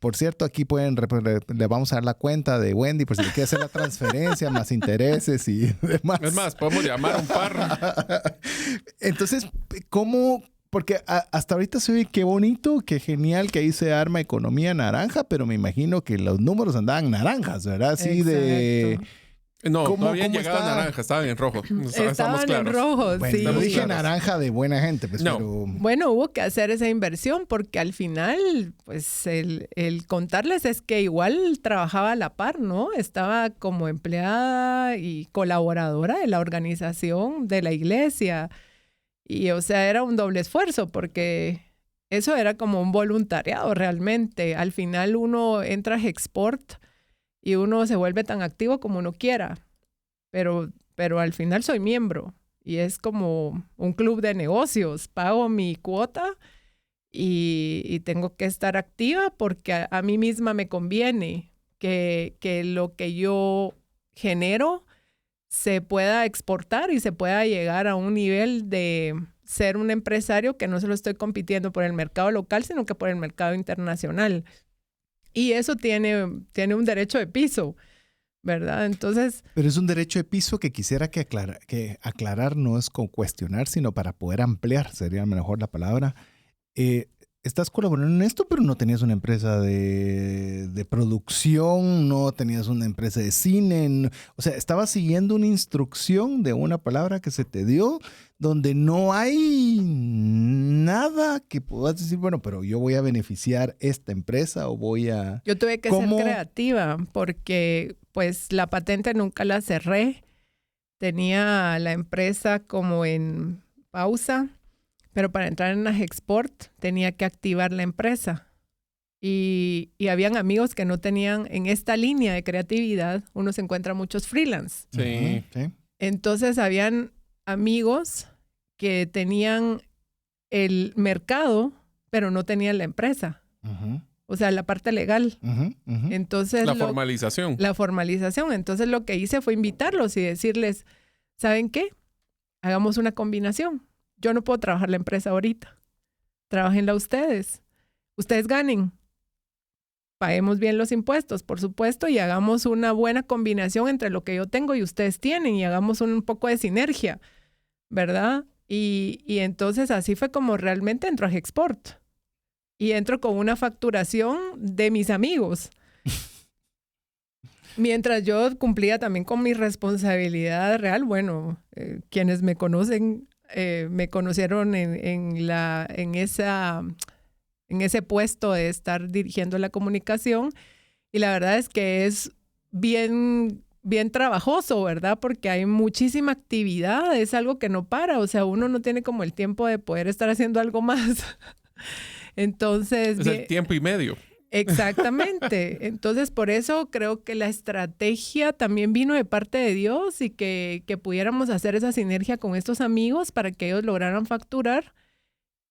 Por cierto, aquí le vamos a dar la cuenta de Wendy por si le quiere hacer la transferencia, más intereses y demás. Es más, podemos llamar a un par. Entonces, ¿cómo? Porque hasta ahorita se oye qué bonito, qué genial que ahí se arma economía naranja, pero me imagino que los números andaban naranjas, ¿verdad? Así exacto. No, ¿Cómo- no habían cómo llegado está? a naranja, estaban en rojo. Estamos Estaban en claros. rojo, Bueno, sí. no dije claros. naranja de buena gente, pues, No. pero... Bueno, hubo que hacer esa inversión porque al final, pues el contarles es que igual trabajaba a la par, ¿no? Estaba como empleada y colaboradora de la organización de la iglesia. Y o sea, era un doble esfuerzo porque eso era como un voluntariado realmente. Al final uno entra a Hexport y uno se vuelve tan activo como uno quiera. Pero al final soy miembro y es como un club de negocios. Pago mi cuota y tengo que estar activa porque a mí misma me conviene que lo que yo genero se pueda exportar y se pueda llegar a un nivel de ser un empresario que no solo estoy compitiendo por el mercado local, sino que por el mercado internacional. Y eso tiene un derecho de piso, ¿verdad? Entonces... Pero es un derecho de piso que quisiera que aclarar no es con cuestionar, sino para poder ampliar, sería mejor la palabra. Estás colaborando en esto, pero no tenías una empresa de producción, no tenías una empresa de cine. O sea, estabas siguiendo una instrucción de una palabra que se te dio donde no hay nada que puedas decir, bueno, pero yo voy a beneficiar esta empresa o voy a... Yo tuve que ser creativa porque pues la patente nunca la cerré. Tenía la empresa como en pausa. Pero para entrar en la Hexport tenía que activar la empresa. Y habían amigos que no tenían en esta línea de creatividad. Uno se encuentra muchos freelance. Sí. Sí. Entonces habían amigos que tenían el mercado, pero no tenían la empresa. O sea, la parte legal. Entonces, La formalización. La formalización. Entonces lo que hice fue invitarlos y decirles, ¿saben qué? Hagamos una combinación. Yo no puedo trabajar la empresa ahorita. Trábajenla ustedes. Ustedes ganen. Paguemos bien los impuestos, por supuesto, y hagamos una buena combinación entre lo que yo tengo y ustedes tienen y hagamos un poco de sinergia, ¿verdad? Y entonces así fue como realmente entro a Hexport. Y entro con una facturación de mis amigos. Mientras yo cumplía también con mi responsabilidad real, bueno, quienes me conocen... me conocieron en ese puesto de estar dirigiendo la comunicación y la verdad es que es bien trabajoso, ¿verdad? Porque hay muchísima actividad, es algo que no para, o sea, uno no tiene como el tiempo de poder estar haciendo algo más. Entonces... Es el tiempo y medio. Exactamente. Entonces, por eso creo que la estrategia también vino de parte de Dios y que pudiéramos hacer esa sinergia con estos amigos para que ellos lograran facturar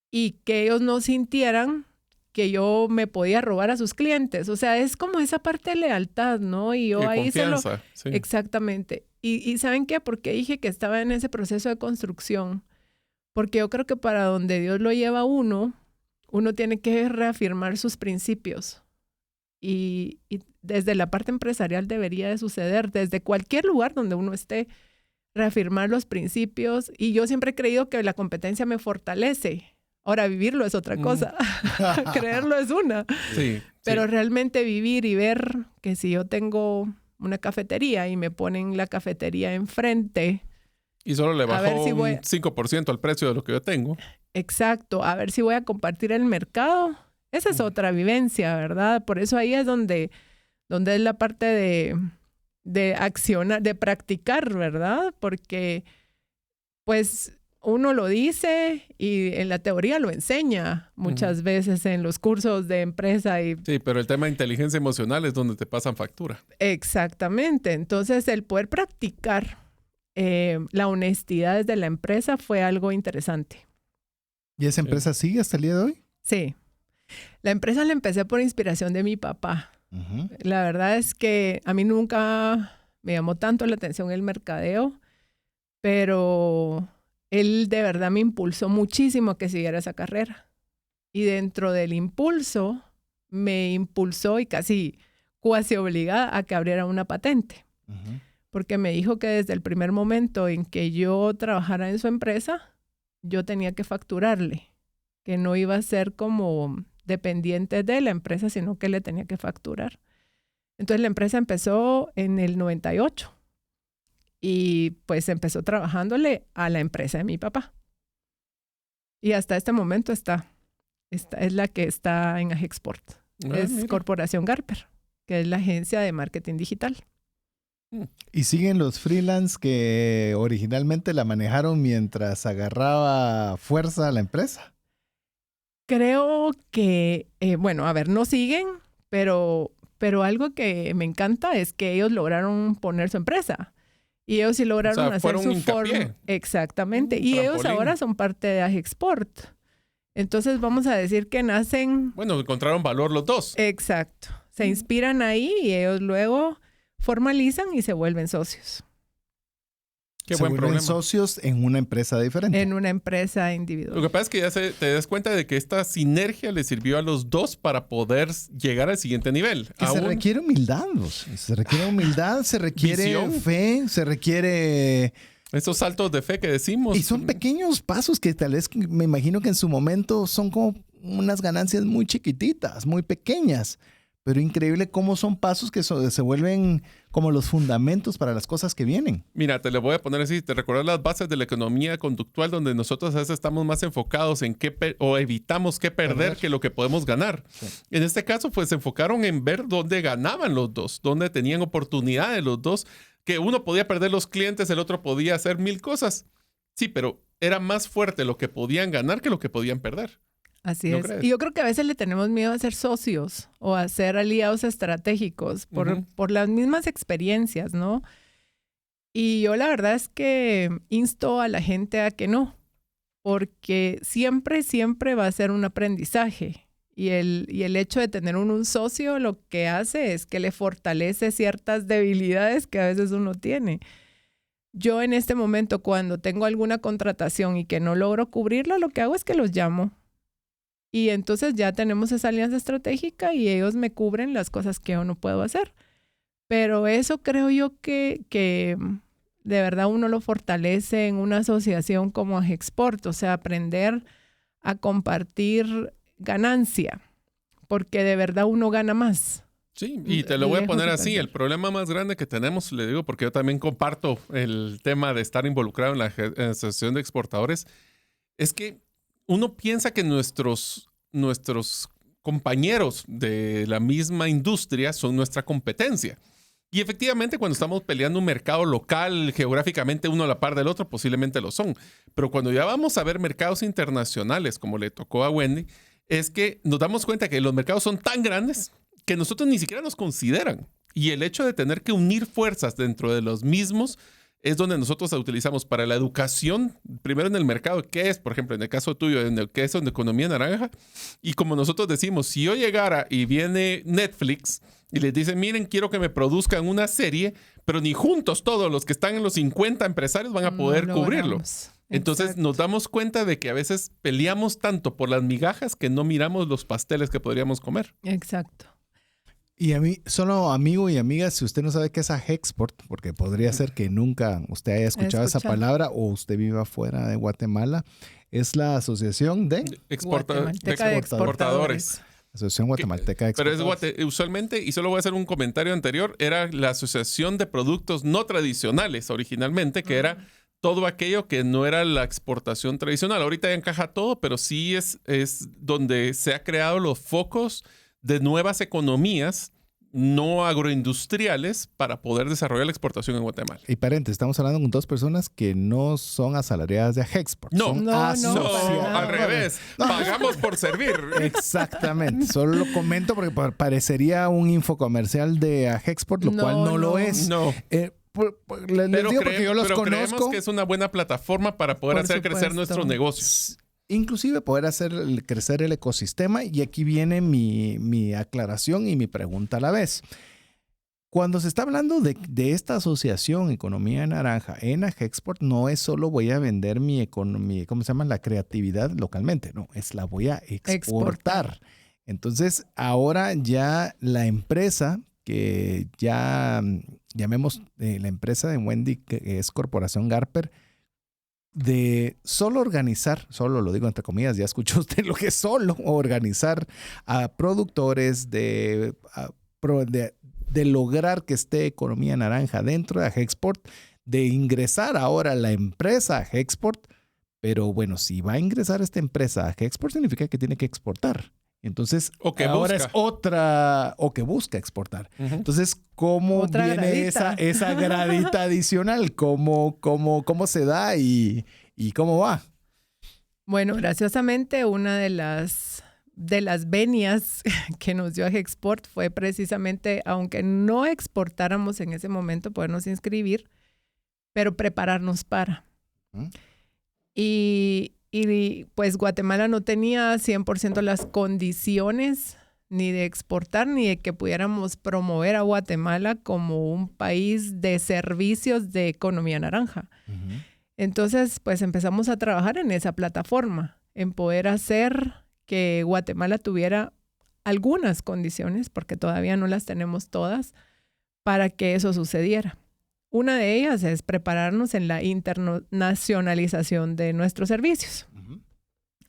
y que ellos no sintieran que yo me podía robar a sus clientes. O sea, es como esa parte de lealtad, ¿no? Y yo Y ahí confianza, sí. Exactamente. Y ¿saben qué? Porque dije que estaba en ese proceso de construcción. Porque yo creo que para donde Dios lo lleva a uno tiene que reafirmar sus principios. Y desde la parte empresarial debería de suceder, desde cualquier lugar donde uno esté, reafirmar los principios. Y yo siempre he creído que la competencia me fortalece. Ahora, vivirlo es otra cosa. Creerlo es una. Sí, Pero sí. realmente vivir y ver que si yo tengo una cafetería y me ponen la cafetería enfrente... Y solo le a ver bajó si voy... un 5% al precio de lo que yo tengo. Exacto, a ver si voy a compartir el mercado. Esa es otra vivencia, ¿verdad? Por eso ahí es donde es la parte de accionar, de practicar, ¿verdad? Porque pues uno lo dice y en la teoría lo enseña muchas veces en los cursos de empresa. Sí, pero el tema de inteligencia emocional es donde te pasan factura. Exactamente. Entonces, el poder practicar la honestidad desde la empresa fue algo interesante. ¿Y esa empresa sigue hasta el día de hoy? Sí. La empresa la empecé por inspiración de mi papá. La verdad es que a mí nunca me llamó tanto la atención el mercadeo, pero él de verdad me impulsó muchísimo a que siguiera esa carrera. Y dentro del impulso, me impulsó y casi obligada a que abriera una patente. Porque me dijo que desde el primer momento en que yo trabajara en su empresa, yo tenía que facturarle, que no iba a ser como dependiente de la empresa, sino que le tenía que facturar. Entonces la empresa empezó en el 98 y pues empezó trabajándole a la empresa de mi papá. Y hasta este momento es la que está en Agexport. Es mira. Corporación Garper, que es la agencia de marketing digital. ¿Y siguen los freelance que originalmente la manejaron mientras agarraba fuerza a la empresa? Creo que, bueno, a ver, no siguen, pero algo que me encanta es que ellos lograron poner su empresa. Y ellos sí lograron hacer su forma. Exactamente. Y ellos ahora son parte de Agexport. Entonces vamos a decir que nacen... Bueno, encontraron valor los dos. Exacto. Se inspiran ahí y ellos luego formalizan y se vuelven socios. Qué se buen vuelven problema. socios en una empresa diferente. En una empresa individual. Lo que pasa es que ya te das cuenta de que esta sinergia le sirvió a los dos para poder llegar al siguiente nivel. Que se requiere humildad. Se requiere humildad, se requiere visión. fe, se requiere... Esos saltos de fe que decimos. Y son pequeños pasos que tal vez me imagino que en su momento son como unas ganancias muy chiquititas, muy pequeñas. Pero increíble cómo son pasos que se vuelven como los fundamentos para las cosas que vienen. Mira, te lo voy a poner así. ¿Te recuerdas las bases de la economía conductual donde nosotros a veces estamos más enfocados en o evitamos qué perder que lo que podemos ganar? Sí. En este caso, pues se enfocaron en ver dónde ganaban los dos, dónde tenían oportunidades los dos, que uno podía perder los clientes, el otro podía hacer 1000 cosas. Sí, pero era más fuerte lo que podían ganar que lo que podían perder. Así ¿No es. crees? Y yo creo que a veces le tenemos miedo a ser socios o a ser aliados estratégicos por las mismas experiencias, ¿no? Y yo la verdad es que insto a la gente a que no, porque siempre va a ser un aprendizaje. Y el hecho de tener un socio lo que hace es que le fortalece ciertas debilidades que a veces uno tiene. Yo en este momento, cuando tengo alguna contratación y que no logro cubrirla, lo que hago es que los llamo. Y entonces ya tenemos esa alianza estratégica y ellos me cubren las cosas que yo no puedo hacer. Pero eso creo yo que de verdad uno lo fortalece en una asociación como Agexport, o sea, aprender a compartir ganancia, porque de verdad uno gana más. Sí, y te lo voy a poner así. El problema más grande que tenemos, le digo, porque yo también comparto el tema de estar involucrado en la asociación de exportadores, es que uno piensa que nuestros compañeros de la misma industria son nuestra competencia. Y efectivamente, cuando estamos peleando un mercado local, geográficamente uno a la par del otro, posiblemente lo son. Pero cuando ya vamos a ver mercados internacionales, como le tocó a Wendy, es que nos damos cuenta que los mercados son tan grandes que nosotros ni siquiera nos consideran. Y el hecho de tener que unir fuerzas dentro de los mismos es donde nosotros la utilizamos para la educación, primero en el mercado, que es, por ejemplo, en el caso tuyo, en el que es de economía naranja. Y como nosotros decimos, si yo llegara y viene Netflix y les dice, miren, quiero que me produzcan una serie, pero ni juntos todos los que están en los 50 empresarios van a poder cubrirlo. Entonces Exacto. nos damos cuenta de que a veces peleamos tanto por las migajas que no miramos los pasteles que podríamos comer. Exacto. Y a mí, solo amigo y amiga, si usted no sabe qué es Agexport, porque podría ser que nunca usted haya escuchado esa palabra o usted viva fuera de Guatemala, es la Asociación de Exportadores. Asociación Guatemalteca de Exportadores. Pero es usualmente, y solo voy a hacer un comentario anterior, era la Asociación de Productos No Tradicionales originalmente, que era todo aquello que no era la exportación tradicional. Ahorita ya encaja todo, pero sí es donde se ha creado los focos de nuevas economías no agroindustriales para poder desarrollar la exportación en Guatemala. Y paréntesis, estamos hablando con dos personas que no son asalariadas de Agexport. No, son al revés. Pagamos por servir. Exactamente. Solo lo comento porque parecería un infocomercial de Agexport, lo cual no lo es. No. Les digo porque yo los pero conozco. Creemos que es una buena plataforma para poder hacer crecer nuestros negocios. Inclusive poder hacer crecer el ecosistema. Y aquí viene mi aclaración y mi pregunta a la vez. Cuando se está hablando de esta asociación Economía Naranja en Agexport, no es solo voy a vender mi economía, ¿cómo se llama? La creatividad localmente. No, es la voy a exportar. Entonces, ahora ya la empresa que ya llamemos la empresa de Wendy, que es Corporación Garper, de solo organizar, solo lo digo entre comillas, ya escuchó usted lo que es solo organizar a productores de lograr que esté Economía Naranja dentro de Agexport, de ingresar ahora la empresa a Gexport. Pero bueno, si va a ingresar esta empresa a Gexport, significa que tiene que exportar. Entonces, O que ahora busca. es otra, o que busca exportar. Entonces, ¿cómo Otra viene gradita. esa gradita adicional? ¿Cómo se da y cómo va? Bueno, graciosamente una de las venias que nos dio a Gexport fue precisamente, aunque no exportáramos en ese momento, podernos inscribir, pero prepararnos para. ¿Mm? Y pues Guatemala no tenía 100% las condiciones ni de exportar ni de que pudiéramos promover a Guatemala como un país de servicios de economía naranja. Entonces, pues empezamos a trabajar en esa plataforma, en poder hacer que Guatemala tuviera algunas condiciones, porque todavía no las tenemos todas, para que eso sucediera. Una de ellas es prepararnos en la internacionalización de nuestros servicios.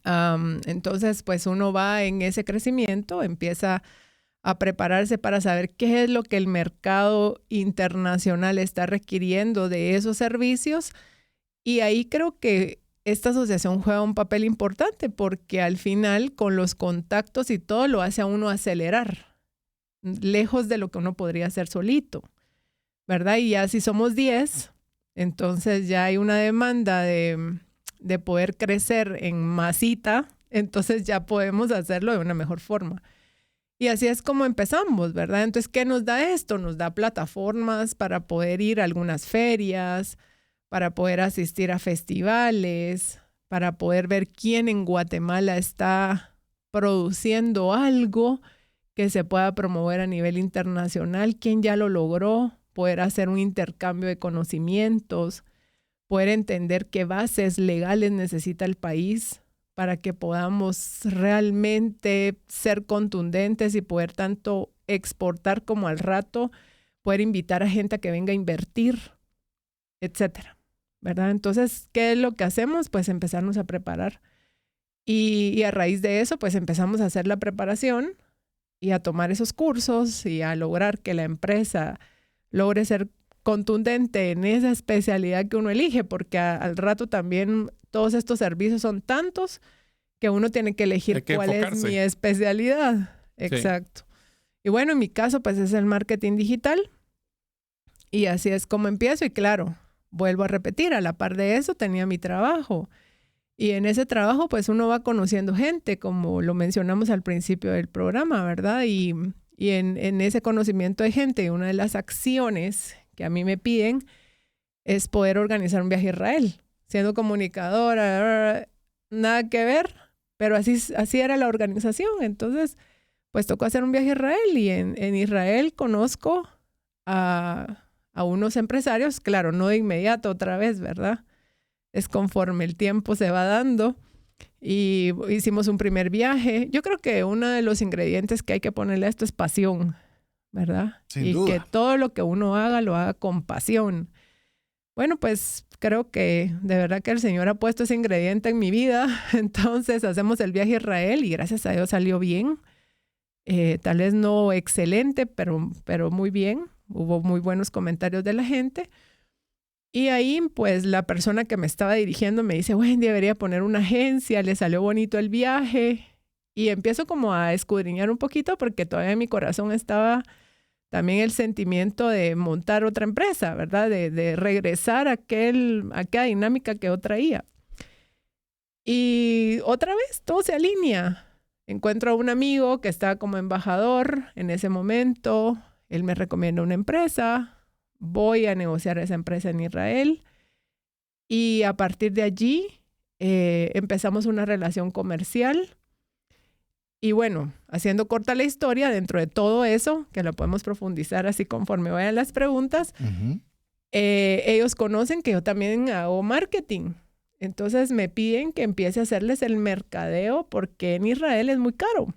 Entonces, pues uno va en ese crecimiento, empieza a prepararse para saber qué es lo que el mercado internacional está requiriendo de esos servicios. Y ahí creo que esta asociación juega un papel importante porque al final con los contactos y todo lo hace a uno acelerar, lejos de lo que uno podría hacer solito, ¿verdad? Y ya si somos 10, entonces ya hay una demanda de poder crecer en masita, entonces ya podemos hacerlo de una mejor forma. Y así es como empezamos, ¿verdad? Entonces, ¿qué nos da esto? Nos da plataformas para poder ir a algunas ferias, para poder asistir a festivales, para poder ver quién en Guatemala está produciendo algo que se pueda promover a nivel internacional, quién ya lo logró, poder hacer un intercambio de conocimientos, poder entender qué bases legales necesita el país para que podamos realmente ser contundentes y poder tanto exportar como al rato, poder invitar a gente a que venga a invertir, etcétera, ¿verdad? Entonces, ¿qué es lo que hacemos? Pues empezarnos a preparar. Y a raíz de eso, pues empezamos a hacer la preparación y a tomar esos cursos y a lograr que la empresa logre ser contundente en esa especialidad que uno elige, porque al rato también todos estos servicios son tantos que uno tiene que elegir cuál es mi especialidad. Exacto. Sí. Y bueno, en mi caso, pues es el marketing digital. Y así es como empiezo. Y claro, vuelvo a repetir, a la par de eso tenía mi trabajo. Y en ese trabajo, pues uno va conociendo gente, como lo mencionamos al principio del programa, ¿verdad? Y en ese conocimiento de gente, una de las acciones que a mí me piden es poder organizar un viaje a Israel. Siendo comunicadora, nada que ver, pero así era la organización. Entonces, pues tocó hacer un viaje a Israel y en Israel conozco a unos empresarios, claro, no de inmediato otra vez, ¿verdad? Es conforme el tiempo se va dando. Y hicimos un primer viaje. Yo creo que uno de los ingredientes que hay que ponerle a esto es pasión, ¿verdad? Sin duda. Que todo lo que uno haga, lo haga con pasión. Bueno, pues creo que de verdad que el Señor ha puesto ese ingrediente en mi vida. Entonces hacemos el viaje a Israel y gracias a Dios salió bien. Tal vez no excelente, pero muy bien. Hubo muy buenos comentarios de la gente. Y ahí, pues, la persona que me estaba dirigiendo me dice, bueno, debería poner una agencia, le salió bonito el viaje. Y empiezo como a escudriñar un poquito porque todavía en mi corazón estaba también el sentimiento de montar otra empresa, ¿verdad? De regresar a aquella dinámica que yo traía. Y otra vez, todo se alinea. Encuentro a un amigo que estaba como embajador en ese momento. Él me recomienda una empresa. Voy a negociar esa empresa en Israel y a partir de allí empezamos una relación comercial. Y bueno, haciendo corta la historia, dentro de todo eso, que lo podemos profundizar así conforme vayan las preguntas, ellos conocen que yo también hago marketing. Entonces me piden que empiece a hacerles el mercadeo porque en Israel es muy caro.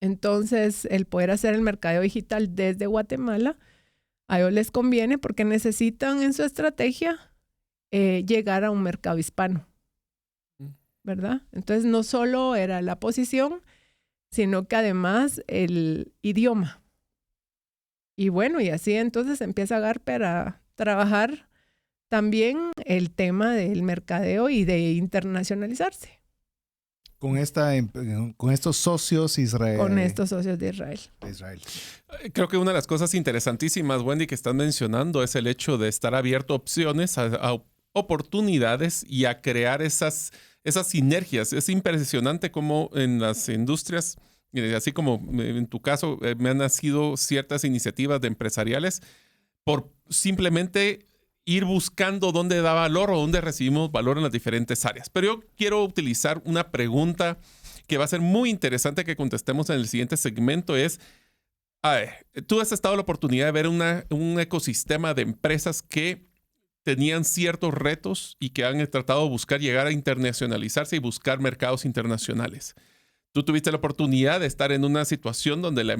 Entonces el poder hacer el mercadeo digital desde Guatemala, a ellos les conviene porque necesitan en su estrategia llegar a un mercado hispano, ¿verdad? Entonces no solo era la posición, sino que además el idioma. Y bueno, y así entonces empieza Garper a trabajar también el tema del mercadeo y de internacionalizarse. Con estos socios israelíes. Con estos socios de Israel. Creo que una de las cosas interesantísimas, Wendy, que estás mencionando es el hecho de estar abierto a opciones, a oportunidades y a crear esas sinergias. Es impresionante cómo en las industrias, así como en tu caso, me han nacido ciertas iniciativas de empresariales por simplemente ir buscando dónde da valor o dónde recibimos valor en las diferentes áreas. Pero yo quiero utilizar una pregunta que va a ser muy interesante que contestemos en el siguiente segmento. Es, tú has estado la oportunidad de ver un ecosistema de empresas que tenían ciertos retos y que han tratado de buscar llegar a internacionalizarse y buscar mercados internacionales. Tú tuviste la oportunidad de estar en una situación donde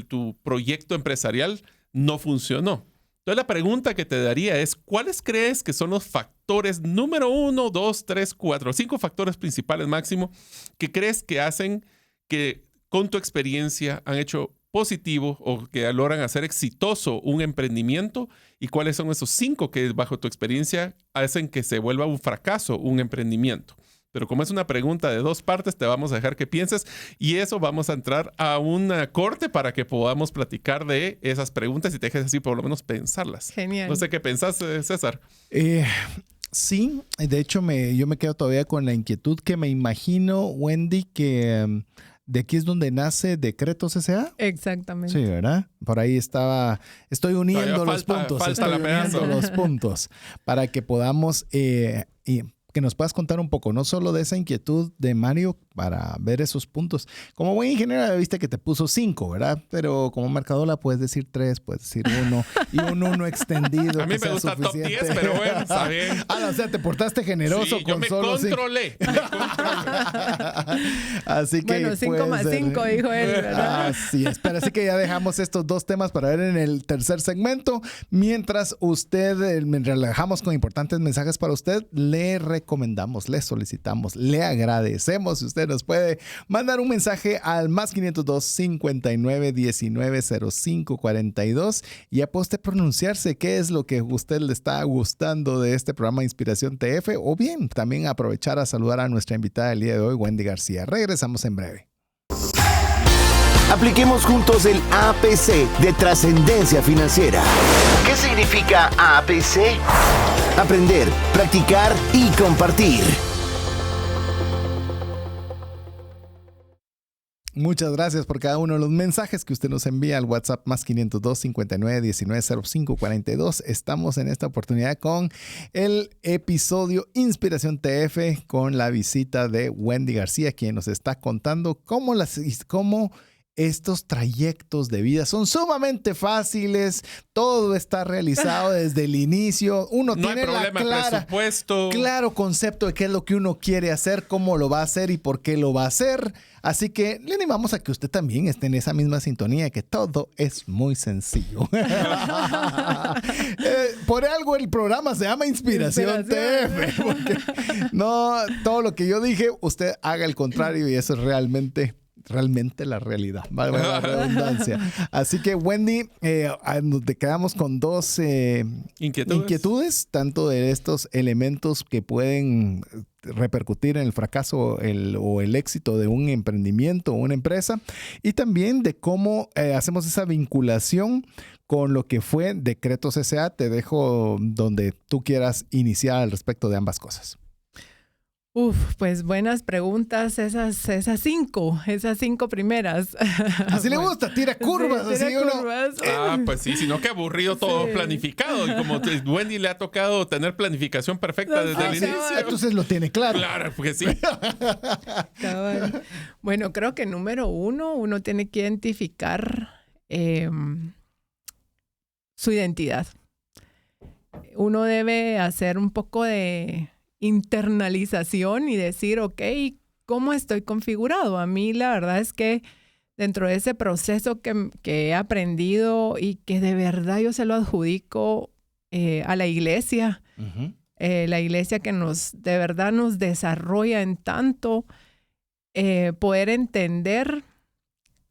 tu proyecto empresarial no funcionó. Entonces la pregunta que te daría es, ¿cuáles crees que son los factores número 1, 2, 3, 4, 5 factores principales máximo que crees que hacen que con tu experiencia han hecho positivo o que logran hacer exitoso un emprendimiento? ¿Y cuáles son esos 5 que bajo tu experiencia hacen que se vuelva un fracaso un emprendimiento? Pero como es una pregunta de 2 partes, te vamos a dejar que pienses y eso vamos a entrar a un corte para que podamos platicar de esas preguntas y te dejes así por lo menos pensarlas. Genial. No sé qué pensás, César. Sí, de hecho yo me quedo todavía con la inquietud que me imagino, Wendy, que de aquí es donde nace Decretos S.A. Exactamente. Sí, ¿verdad? Por ahí estoy uniendo los puntos para que podamos... que nos puedas contar un poco, no solo de esa inquietud de Mario para ver esos puntos. Como buen ingeniero, viste que te puso 5, ¿verdad? Pero como mercadóloga puedes decir 3, puedes decir 1 y un 1 extendido. A mí me gusta suficiente. Top 10, pero bueno, está bien. O sea, te portaste generoso sí, con yo me solo controlé. Así que bueno, 5 más 5 dijo él, ¿verdad? Así es. Pero así que ya dejamos estos 2 temas para ver en el tercer segmento. Mientras relajamos con importantes mensajes para usted, le recomendamos, le solicitamos, le agradecemos si usted nos puede mandar un mensaje al más 502 59 19 05 42 y ya puede usted pronunciarse qué es lo que a usted le está gustando de este programa Inspiración TF, o bien también aprovechar a saludar a nuestra invitada del día de hoy, Wendy García. Regresamos en breve. Apliquemos juntos el APC de Trascendencia Financiera. ¿Qué significa APC? Aprender, practicar y compartir. Muchas gracias por cada uno de los mensajes que usted nos envía al WhatsApp más 502 59 19 05 42. Estamos en esta oportunidad con el episodio Inspiración TF con la visita de Wendy García, quien nos está contando cómo estos trayectos de vida son sumamente fáciles, todo está realizado desde el inicio, uno no tiene la claro concepto de qué es lo que uno quiere hacer, cómo lo va a hacer y por qué lo va a hacer. Así que le animamos a que usted también esté en esa misma sintonía, que todo es muy sencillo. Por algo el programa se llama Inspiración TF, porque no todo lo que yo dije, usted haga el contrario y eso es realmente la realidad, valga la redundancia. Así que Wendy, nos quedamos con 2 inquietudes, tanto de estos elementos que pueden repercutir en el fracaso o el éxito de un emprendimiento o una empresa, y también de cómo hacemos esa vinculación con lo que fue Decretos S.A. Te dejo donde tú quieras iniciar al respecto de ambas cosas. Pues buenas preguntas esas 5 primeras. Así le gusta, tira curvas. Sí, tira curvas. Pues sí, sino que aburrido todo planificado. Y como Wendy le ha tocado tener planificación perfecta desde el inicio. Entonces lo tiene claro. Claro, porque sí. Bueno, creo que número 1, uno tiene que identificar su identidad. Uno debe hacer un poco de internalización y decir, ok, ¿cómo estoy configurado? A mí la verdad es que dentro de ese proceso que he aprendido y que de verdad yo se lo adjudico a la iglesia, la iglesia que de verdad nos desarrolla en tanto, poder entender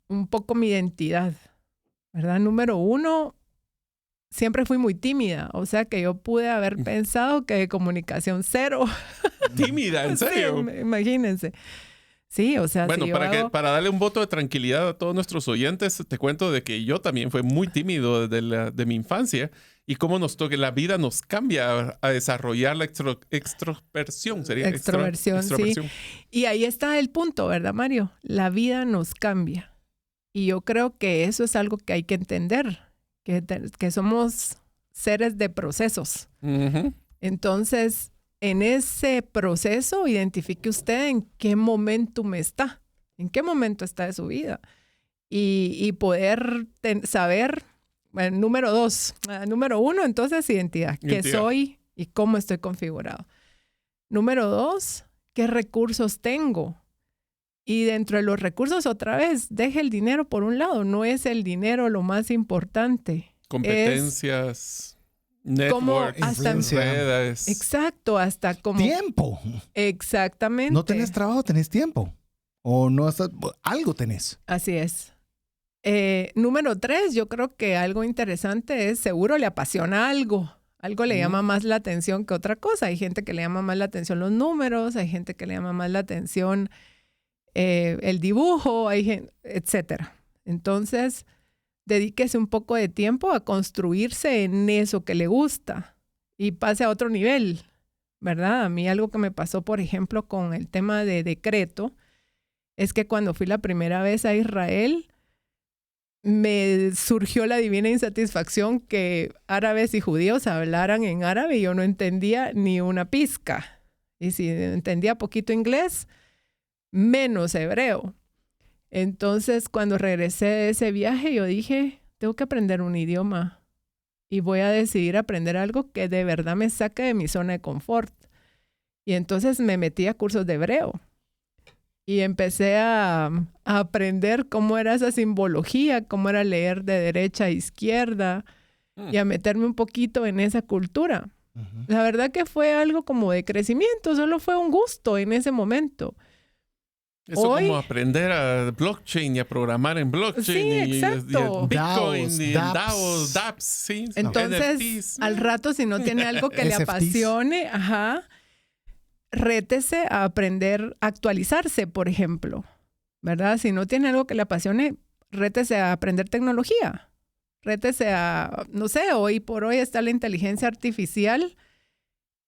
un poco mi identidad, ¿verdad? Número 1, siempre fui muy tímida. O sea que yo pude haber pensado que de comunicación cero. Tímida, ¿en serio? Sí, imagínense. Sí, o sea, bueno, si para darle un voto de tranquilidad a todos nuestros oyentes, te cuento de que yo también fui muy tímido de mi infancia y cómo la vida nos cambia a desarrollar la extroversión. ¿Sería? Extroversión, sí. Y ahí está el punto, ¿verdad, Mario? La vida nos cambia. Y yo creo que eso es algo que hay que entender, que somos seres de procesos. Uh-huh. Entonces, en ese proceso, identifique usted en qué momentum está, en qué momento está de su vida. Y poder saber, bueno, número 2. Número 1, entonces, identidad. ¿Qué soy y cómo estoy configurado? Número 2, ¿qué recursos tengo? Y dentro de los recursos, otra vez, deje el dinero por un lado. No es el dinero lo más importante. Competencias, network, redes. Exacto, hasta como... Tiempo. Exactamente. No tenés trabajo, tenés tiempo. O no estás... Algo tenés. Así es. Número 3, yo creo que algo interesante es, seguro le apasiona algo. Algo le llama más la atención que otra cosa. Hay gente que le llama más la atención los números, hay gente que le llama más la atención el dibujo, etcétera. Entonces, dedíquese un poco de tiempo a construirse en eso que le gusta y pase a otro nivel, ¿verdad? A mí algo que me pasó, por ejemplo, con el tema de decreto, es que cuando fui la primera vez a Israel, me surgió la divina insatisfacción que árabes y judíos hablaran en árabe y yo no entendía ni una pizca. Y si entendía poquito inglés, menos hebreo. Entonces, cuando regresé de ese viaje, yo dije, tengo que aprender un idioma y voy a decidir aprender algo que de verdad me saque de mi zona de confort. Y entonces me metí a cursos de hebreo y empecé a aprender cómo era esa simbología, cómo era leer de derecha a izquierda y a meterme un poquito en esa cultura. Uh-huh. La verdad que fue algo como de crecimiento, solo fue un gusto en ese momento. Eso como aprender a blockchain y a programar en blockchain. Sí, exacto. Y Bitcoin y DApps. DApps, sí. Entonces, NFTs. al rato, si no tiene algo que le apasione, rétese a aprender a actualizarse, por ejemplo, ¿verdad? Si no tiene algo que le apasione, rétese a aprender tecnología. Rétese a, no sé, hoy por hoy está la inteligencia artificial.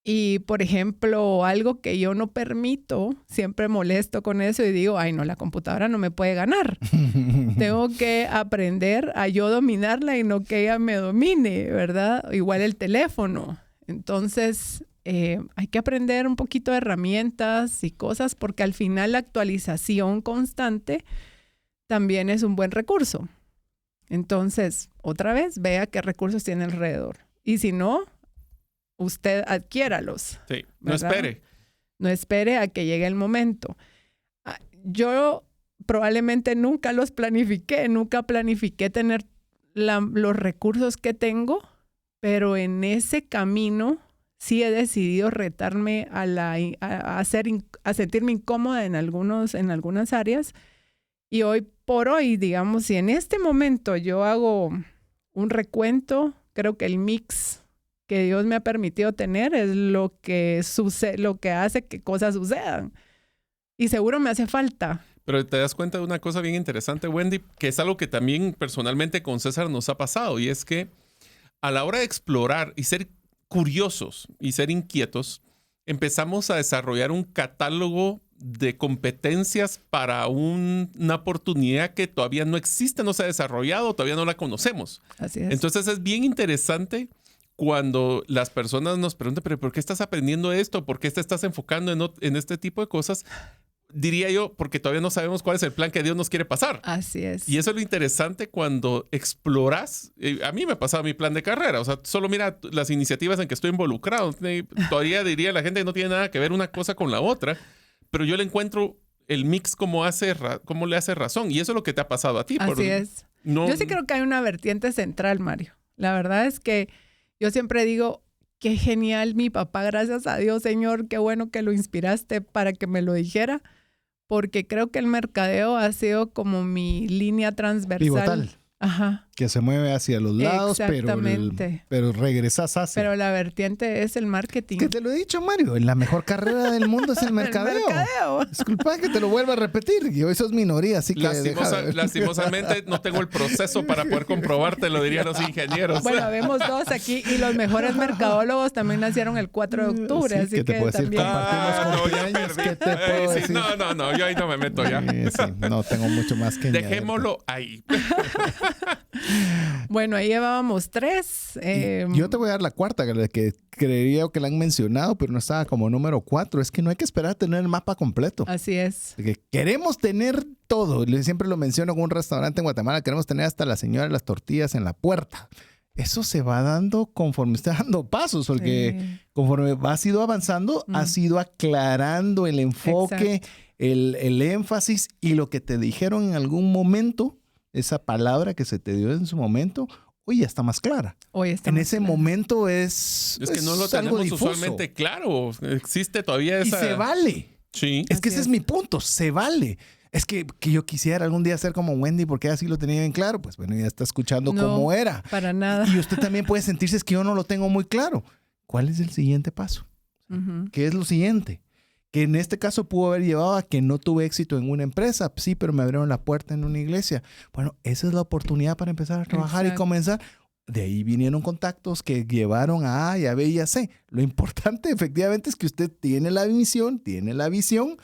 Y, por ejemplo, algo que yo no permito, siempre molesto con eso y digo, ay, no, la computadora no me puede ganar. Tengo que aprender a yo dominarla y no que ella me domine, ¿verdad? Igual el teléfono. Entonces, hay que aprender un poquito de herramientas y cosas porque al final la actualización constante también es un buen recurso. Entonces, otra vez, vea qué recursos tiene alrededor. Y si no, usted adquiéralos. Sí, no espere. No espere a que llegue el momento. Yo probablemente nunca los planifiqué, nunca planifiqué tener los recursos que tengo, pero en ese camino sí he decidido retarme a sentirme incómoda en algunas áreas. Y hoy por hoy, digamos, si en este momento yo hago un recuento, creo que el mix que Dios me ha permitido tener es lo que hace que cosas sucedan. Y seguro me hace falta. Pero te das cuenta de una cosa bien interesante, Wendy, que es algo que también personalmente con César nos ha pasado, y es que a la hora de explorar y ser curiosos y ser inquietos, empezamos a desarrollar un catálogo de competencias para una oportunidad que todavía no existe, no se ha desarrollado, todavía no la conocemos. Así es. Entonces es bien interesante cuando las personas nos preguntan, pero ¿por qué estás aprendiendo esto? ¿Por qué te estás enfocando en este tipo de cosas? Diría yo, porque todavía no sabemos cuál es el plan que Dios nos quiere pasar. Así es. Y eso es lo interesante cuando exploras. A mí me ha pasado mi plan de carrera. O sea, solo mira las iniciativas en que estoy involucrado. Todavía diría la gente que no tiene nada que ver una cosa con la otra, pero yo le encuentro el mix cómo le hace razón. Y eso es lo que te ha pasado a ti. Así es. Yo sí creo que hay una vertiente central, Mario. La verdad es que yo siempre digo, qué genial mi papá, gracias a Dios, Señor, qué bueno que lo inspiraste para que me lo dijera, porque creo que el mercadeo ha sido como mi línea transversal. Pivotal. Ajá. Que se mueve hacia los lados, pero regresas hacia. Pero la vertiente es el marketing. Que te lo he dicho, Mario, la mejor carrera del mundo es el mercadeo. El mercadeo. Disculpa que te lo vuelva a repetir. Yo eso es minoría, así que... Lastimosamente no tengo el proceso para poder comprobarte, lo dirían los ingenieros. Bueno, vemos dos aquí y los mejores mercadólogos también nacieron el 4 de octubre, Sí, así que te puedo decir, también... compartimos cumpleaños. ¿Qué te puedo decir? No, yo ahí no me meto ya. Sí, no tengo mucho más que añadir. Dejémoslo ahí. Bueno, ahí llevábamos 3. Yo te voy a dar la cuarta, que creería que la han mencionado, pero no estaba como número 4. Es que no hay que esperar a tener el mapa completo. Así es. Que queremos tener todo. Siempre lo menciono con un restaurante en Guatemala. Queremos tener hasta la señora de las tortillas en la puerta. Eso se va dando conforme está dando pasos, porque conforme has ido avanzando, has ido aclarando el enfoque, el énfasis y lo que te dijeron en algún momento. Esa palabra que se te dio en su momento, hoy ya está más clara. En ese momento es que no lo tenemos usualmente claro. Existe todavía esa... Y se vale. Sí. Es que ese es mi punto. Se vale. Es que yo quisiera algún día ser como Wendy porque así lo tenía bien claro. Pues bueno, ya está escuchando cómo era. Para nada. Y usted también puede sentirse es que yo no lo tengo muy claro. ¿Cuál es el siguiente paso? ¿Qué es lo siguiente? Que en este caso pudo haber llevado a que no tuve éxito en una empresa. Sí, pero me abrieron la puerta en una iglesia. Bueno, esa es la oportunidad para empezar a trabajar y comenzar. De ahí vinieron contactos que llevaron a A y a B y a C. Lo importante efectivamente es que usted tiene la misión, tiene la visión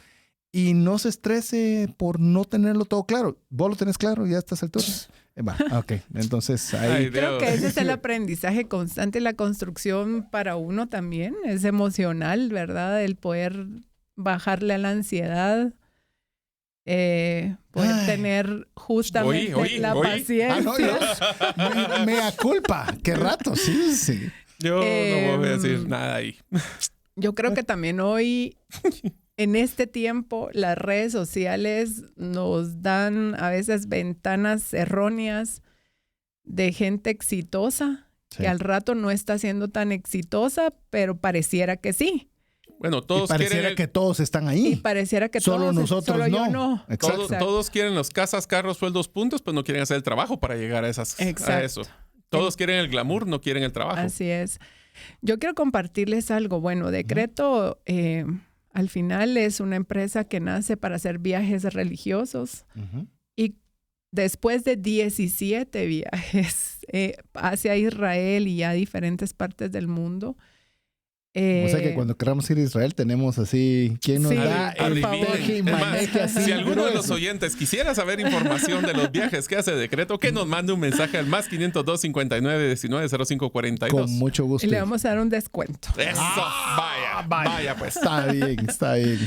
y no se estrese por no tenerlo todo claro. ¿Vos lo tenés claro ya a estas alturas? Ok, entonces ahí... Creo que ese es el aprendizaje constante, la construcción para uno también. Es emocional, ¿verdad? El poder bajarle a la ansiedad, poder tener justamente paciencia. Mea culpa, qué rato, sí. Yo no voy a decir nada ahí. Yo creo que también hoy, en este tiempo, las redes sociales nos dan a veces ventanas erróneas de gente exitosa que al rato no está siendo tan exitosa, pero pareciera que sí. Bueno, todos pareciera que todos están ahí. Y pareciera que solo nosotros solo yo no. Todos quieren las casas, carros, sueldos, puntos, pero no quieren hacer el trabajo para llegar a eso. Todos quieren el glamour, no quieren el trabajo. Así es. Yo quiero compartirles algo. Bueno, Decreto al final es una empresa que nace para hacer viajes religiosos. Y después de 17 viajes hacia Israel y a diferentes partes del mundo, o sea que cuando queramos ir a Israel tenemos así, ¿quién nos da el favor? Así si alguno grueso. de los oyentes quisiera saber información de los viajes que hace Decreto, que nos mande un mensaje al más 502 59 19 05 42. Con mucho gusto. Y le vamos a dar un descuento. Eso, vaya pues. Está bien.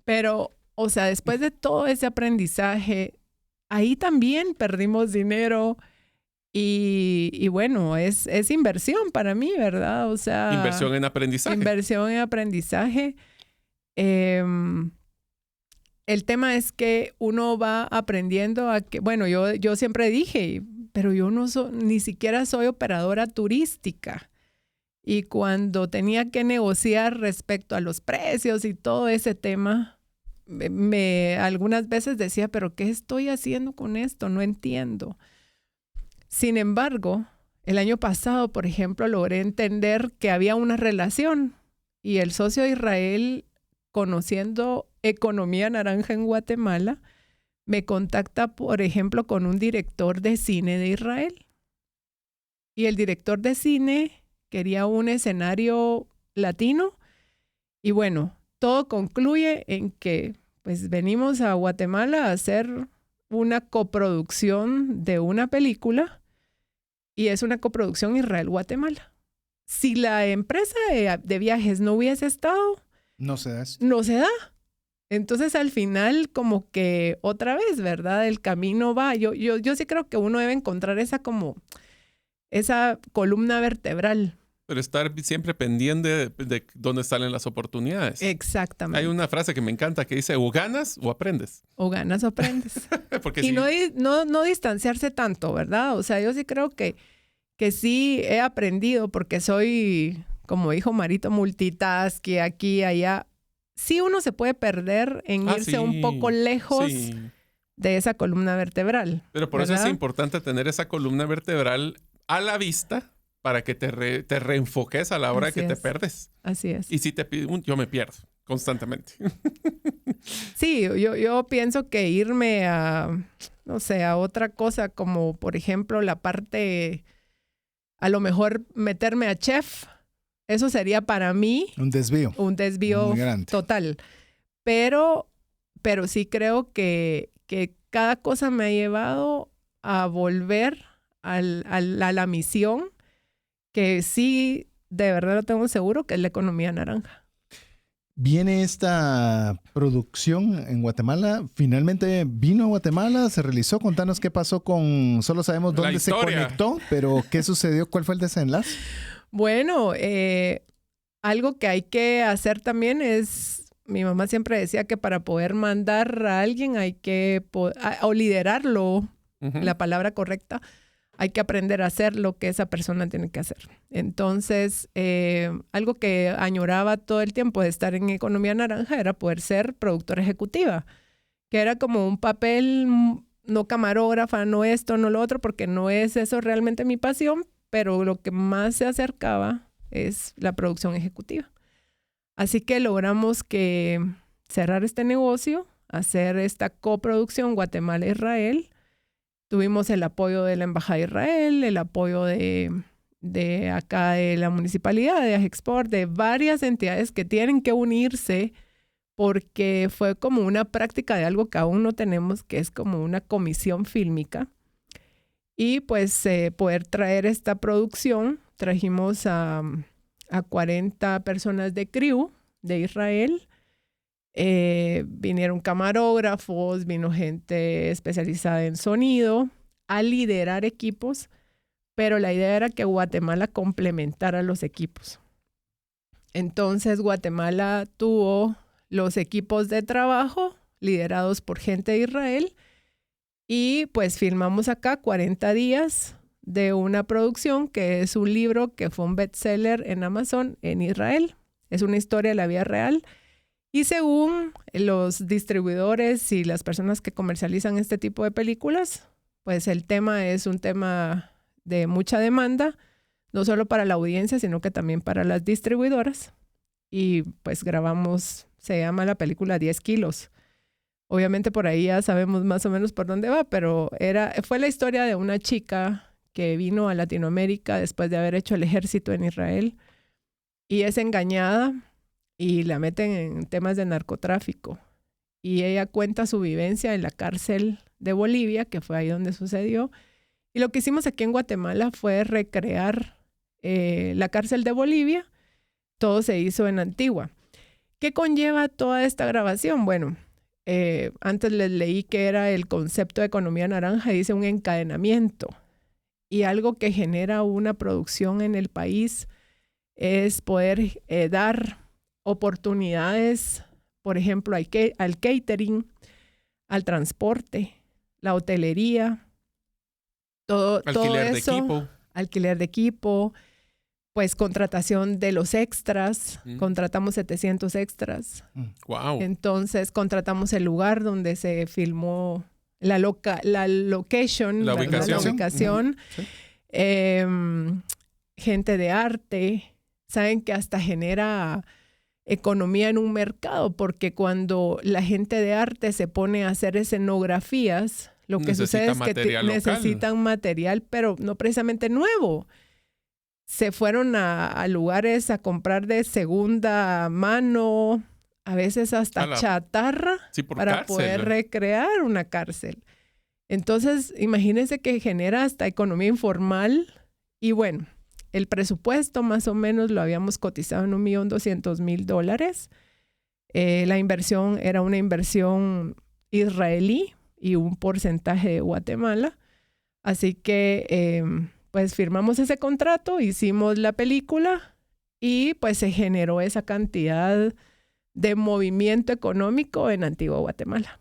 Pero, o sea, después de todo ese aprendizaje, ahí también perdimos dinero. Y bueno, es inversión para mí, ¿verdad? O sea... Inversión en aprendizaje. El tema es que uno va aprendiendo a que... Bueno, yo siempre dije, pero yo ni siquiera soy operadora turística. Y cuando tenía que negociar respecto a los precios y todo ese tema, algunas veces decía, pero ¿qué estoy haciendo con esto? No entiendo. Sin embargo, el año pasado, por ejemplo, logré entender que había una relación y el socio de Israel, conociendo economía naranja en Guatemala, me contacta, por ejemplo, con un director de cine de Israel. Y el director de cine quería un escenario latino y bueno, todo concluye en que pues venimos a Guatemala a hacer una coproducción de una película y es una coproducción Israel-Guatemala. Si la empresa de viajes no hubiese estado, no se da. No se da. Entonces al final como que otra vez, ¿verdad? El camino va. Yo sí creo que uno debe encontrar esa columna vertebral. Pero estar siempre pendiente de dónde salen las oportunidades. Exactamente. Hay una frase que me encanta que dice, o ganas o aprendes. O ganas o aprendes. Porque y no distanciarse tanto, ¿verdad? O sea, yo sí creo que sí he aprendido porque soy, como dijo Marito, multitask, aquí, allá. Sí uno se puede perder en irse un poco lejos de esa columna vertebral. Pero por ¿verdad? eso es importante tener esa columna vertebral a la vista para que te reenfoques a la hora Así que te es. perdes. Así es. Y si te pido, yo me pierdo constantemente. Sí, yo pienso que irme a, no sé, a otra cosa como, por ejemplo, la parte, a lo mejor meterme a chef, eso sería para mí Un desvío. un desvío Muy grande. total. Pero sí creo que cada cosa me ha llevado a volver a la misión que sí, de verdad lo tengo seguro, que es la economía naranja. Viene esta producción en Guatemala. Finalmente vino a Guatemala, se realizó. Contanos qué pasó con... Solo sabemos La dónde se historia. conectó, pero ¿qué sucedió? ¿Cuál fue el desenlace? Bueno, algo que hay que hacer también es, mi mamá siempre decía que para poder mandar a alguien hay que, o liderarlo, Ujú. la palabra correcta, hay que aprender a hacer lo que esa persona tiene que hacer. Entonces, algo que añoraba todo el tiempo de estar en Economía Naranja era poder ser productora ejecutiva, que era como un papel, no camarógrafa, no esto, no lo otro, porque no es eso realmente mi pasión, pero lo que más se acercaba es la producción ejecutiva. Así que logramos que cerrar este negocio, hacer esta coproducción Guatemala-Israel. Tuvimos el apoyo de la Embajada de Israel, el apoyo de acá de la municipalidad, de Agexport, de varias entidades que tienen que unirse porque fue como una práctica de algo que aún no tenemos, que es como una comisión fílmica. Y pues poder traer esta producción, trajimos a 40 personas de crew de Israel. Vinieron camarógrafos, vino gente especializada en sonido a liderar equipos, pero la idea era que Guatemala complementara los equipos. Entonces Guatemala tuvo los equipos de trabajo liderados por gente de Israel y pues filmamos acá 40 días de una producción que es un libro que fue un bestseller en Amazon en Israel. Es una historia de la vida real. Y según los distribuidores y las personas que comercializan este tipo de películas, pues el tema es un tema de mucha demanda, no solo para la audiencia, sino que también para las distribuidoras. Y pues grabamos, se llama la película 10 kilos. Obviamente por ahí ya sabemos más o menos por dónde va, pero fue la historia de una chica que vino a Latinoamérica después de haber hecho el ejército en Israel y es engañada y la meten en temas de narcotráfico. Y ella cuenta su vivencia en la cárcel de Bolivia, que fue ahí donde sucedió. Y lo que hicimos aquí en Guatemala fue recrear la cárcel de Bolivia. Todo se hizo en Antigua. ¿Qué conlleva toda esta grabación? Bueno, antes les leí que era el concepto de economía naranja y dice un encadenamiento. Y algo que genera una producción en el país es poder dar oportunidades, por ejemplo, al catering, al transporte, la hotelería, todo eso, alquiler de equipo, pues contratación de los extras, contratamos 700 extras. Wow. Entonces contratamos el lugar donde se filmó la ubicación. Sí. Gente de arte, saben que hasta genera economía en un mercado, porque cuando la gente de arte se pone a hacer escenografías, lo que sucede es que necesitan material, pero no precisamente nuevo. Se fueron a lugares a comprar de segunda mano, a veces hasta chatarra, para poder recrear una cárcel. Entonces, imagínense que genera hasta economía informal. Y bueno, el presupuesto más o menos lo habíamos cotizado en $1,200,000. La inversión era una inversión israelí y un porcentaje de Guatemala. Así que pues firmamos ese contrato, hicimos la película y pues se generó esa cantidad de movimiento económico en Antigua Guatemala.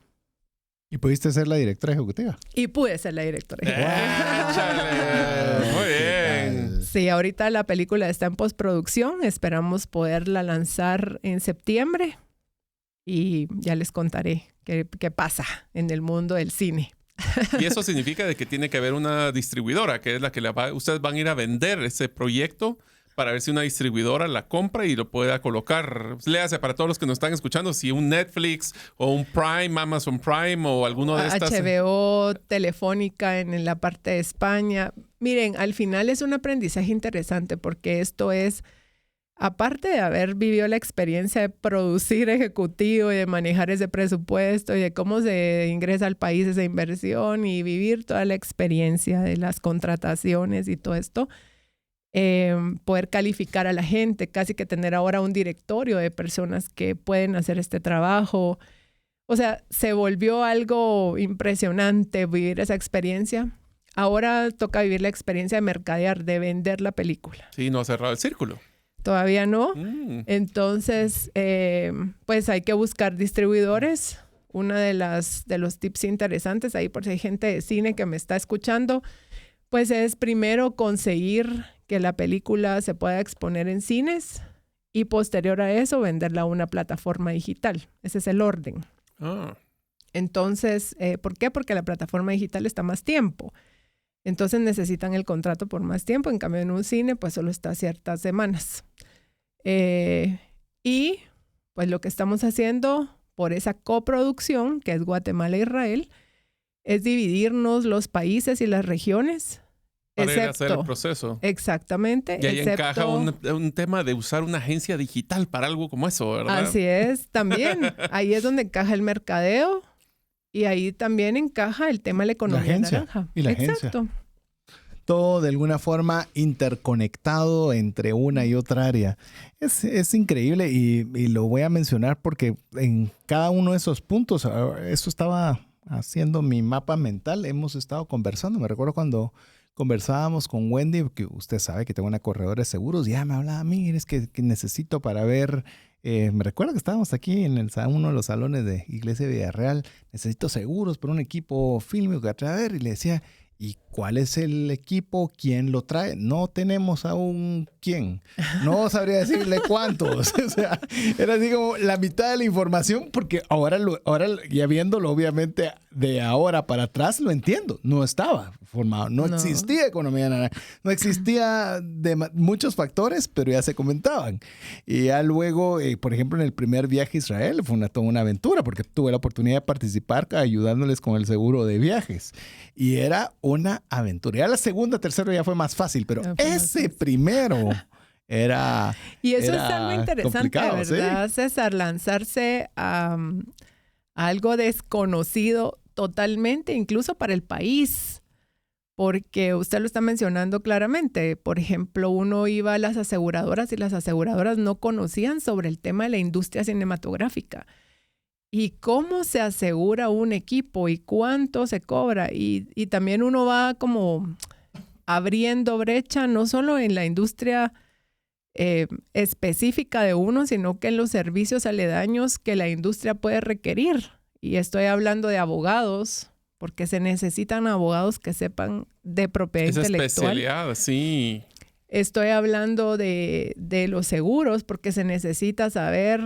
¿Y pudiste ser la directora ejecutiva? Y pude ser la directora ejecutiva. ¡Échale! Muy bien. Sí, ahorita la película está en postproducción. Esperamos poderla lanzar en septiembre y ya les contaré que pasa en el mundo del cine. Y eso significa de que tiene que haber una distribuidora, que es la que ustedes van a ir a vender ese proyecto para ver si una distribuidora la compra y lo pueda colocar. Léase para todos los que nos están escuchando, si un Netflix o un Prime, Amazon Prime o alguno de estas. HBO, Telefónica en la parte de España. Miren, al final es un aprendizaje interesante porque esto es, aparte de haber vivido la experiencia de producir ejecutivo y de manejar ese presupuesto y de cómo se ingresa al país esa inversión y vivir toda la experiencia de las contrataciones y todo esto, poder calificar a la gente, casi que tener ahora un directorio de personas que pueden hacer este trabajo. O sea, se volvió algo impresionante vivir esa experiencia. Ahora toca vivir la experiencia de mercadear, de vender la película. Sí, no ha cerrado el círculo. Todavía no. Entonces, pues hay que buscar distribuidores. Una de los tips interesantes ahí, por si hay gente de cine que me está escuchando, pues es primero conseguir que la película se pueda exponer en cines y posterior a eso venderla a una plataforma digital. Ese es el orden. Entonces, ¿por qué? Porque la plataforma digital está más tiempo. Entonces necesitan el contrato por más tiempo. En cambio, en un cine, pues solo está ciertas semanas. Y pues lo que estamos haciendo por esa coproducción, que es Guatemala e Israel, es dividirnos los países y las regiones. Para ir a hacer el proceso. Exactamente. Y ahí encaja un tema de usar una agencia digital para algo como eso, ¿verdad? Así es, también. Ahí es donde encaja el mercadeo y ahí también encaja el tema de la economía naranja. Y la Exacto. agencia. Todo de alguna forma interconectado entre una y otra área. Es increíble y lo voy a mencionar porque en cada uno de esos puntos, eso estaba haciendo mi mapa mental, hemos estado conversando. Me recuerdo cuando conversábamos con Wendy, que usted sabe que tengo una corredora de seguros, ya me hablaba, mire, es que necesito para ver, me recuerdo que estábamos aquí en uno de los salones de Iglesia Villarreal, necesito seguros por un equipo fílmico que a ver, y le decía, ¿y cuál es el equipo? ¿Quién lo trae? No tenemos aún quién. No sabría decirle cuántos. O sea, era así como la mitad de la información, porque ahora ya viéndolo, obviamente, de ahora para atrás lo entiendo. No estaba formado. No existía economía naranja. No existía muchos factores, pero ya se comentaban. Y ya luego, por ejemplo, en el primer viaje a Israel fue toda una aventura, porque tuve la oportunidad de participar ayudándoles con el seguro de viajes. Y era una aventura. Ya la segunda, tercera ya fue más fácil, pero ese primero era y eso es algo interesante, ¿verdad, ¿sí? César? Lanzarse a algo desconocido totalmente, incluso para el país. Porque usted lo está mencionando claramente. Por ejemplo, uno iba a las aseguradoras y las aseguradoras no conocían sobre el tema de la industria cinematográfica. Y cómo se asegura un equipo y cuánto se cobra. Y también uno va como abriendo brecha, no solo en la industria específica de uno, sino que en los servicios aledaños que la industria puede requerir. Y estoy hablando de abogados, porque se necesitan abogados que sepan de propiedad intelectual. Esa especialidad, sí. Estoy hablando de los seguros, porque se necesita saber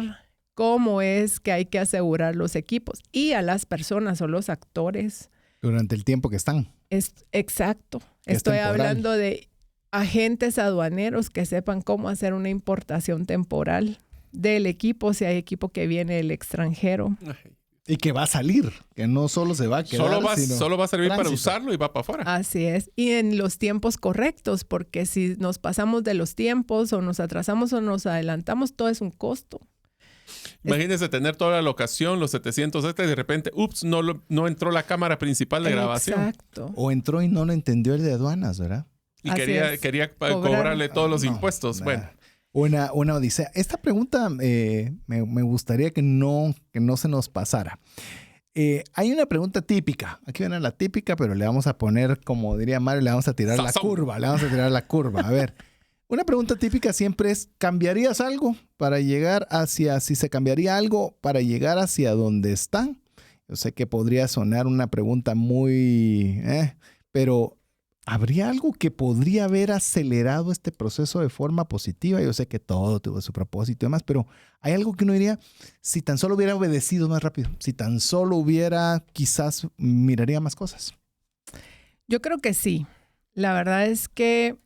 cómo es que hay que asegurar los equipos y a las personas o los actores. Durante el tiempo que están. Exacto. Estoy hablando de agentes aduaneros que sepan cómo hacer una importación temporal del equipo, si hay equipo que viene del extranjero. Y que va a salir, que no solo se va a quedar, solo va a servir tránsito. para usarlo y va para afuera. Así es. Y en los tiempos correctos, porque si nos pasamos de los tiempos o nos atrasamos o nos adelantamos, todo es un costo. Imagínese tener toda la locación, los 700 y de repente, no entró la cámara principal de grabación. Exacto. O entró y no lo entendió el de aduanas, ¿verdad? Y quería cobrarle todos los impuestos. Bueno. Una odisea. Esta pregunta me gustaría que no se nos pasara. Hay una pregunta típica. Aquí viene la típica, pero le vamos a poner, como diría Mario, le vamos a tirar la curva. Le vamos a tirar la curva. A ver. Una pregunta típica siempre es, ¿cambiarías algo para llegar si se cambiaría algo para llegar hacia donde están? Yo sé que podría sonar una pregunta muy, pero ¿habría algo que podría haber acelerado este proceso de forma positiva? Yo sé que todo tuvo su propósito y demás, pero hay algo que uno diría, si tan solo hubiera obedecido más rápido, si tan solo hubiera, quizás miraría más cosas. Yo creo que sí. La verdad es que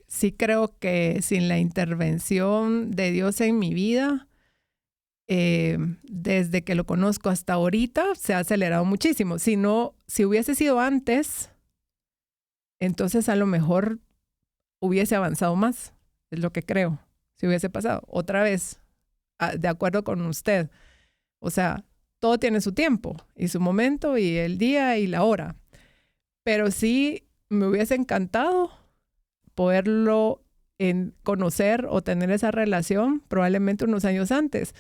sí creo que sin la intervención de Dios en mi vida, desde que lo conozco hasta ahorita, se ha acelerado muchísimo. Si hubiese sido antes, entonces a lo mejor hubiese avanzado más, es lo que creo, si hubiese pasado. Otra vez, de acuerdo con usted, o sea, todo tiene su tiempo y su momento y el día y la hora. Pero sí me hubiese encantado poderlo conocer o tener esa relación probablemente unos años antes,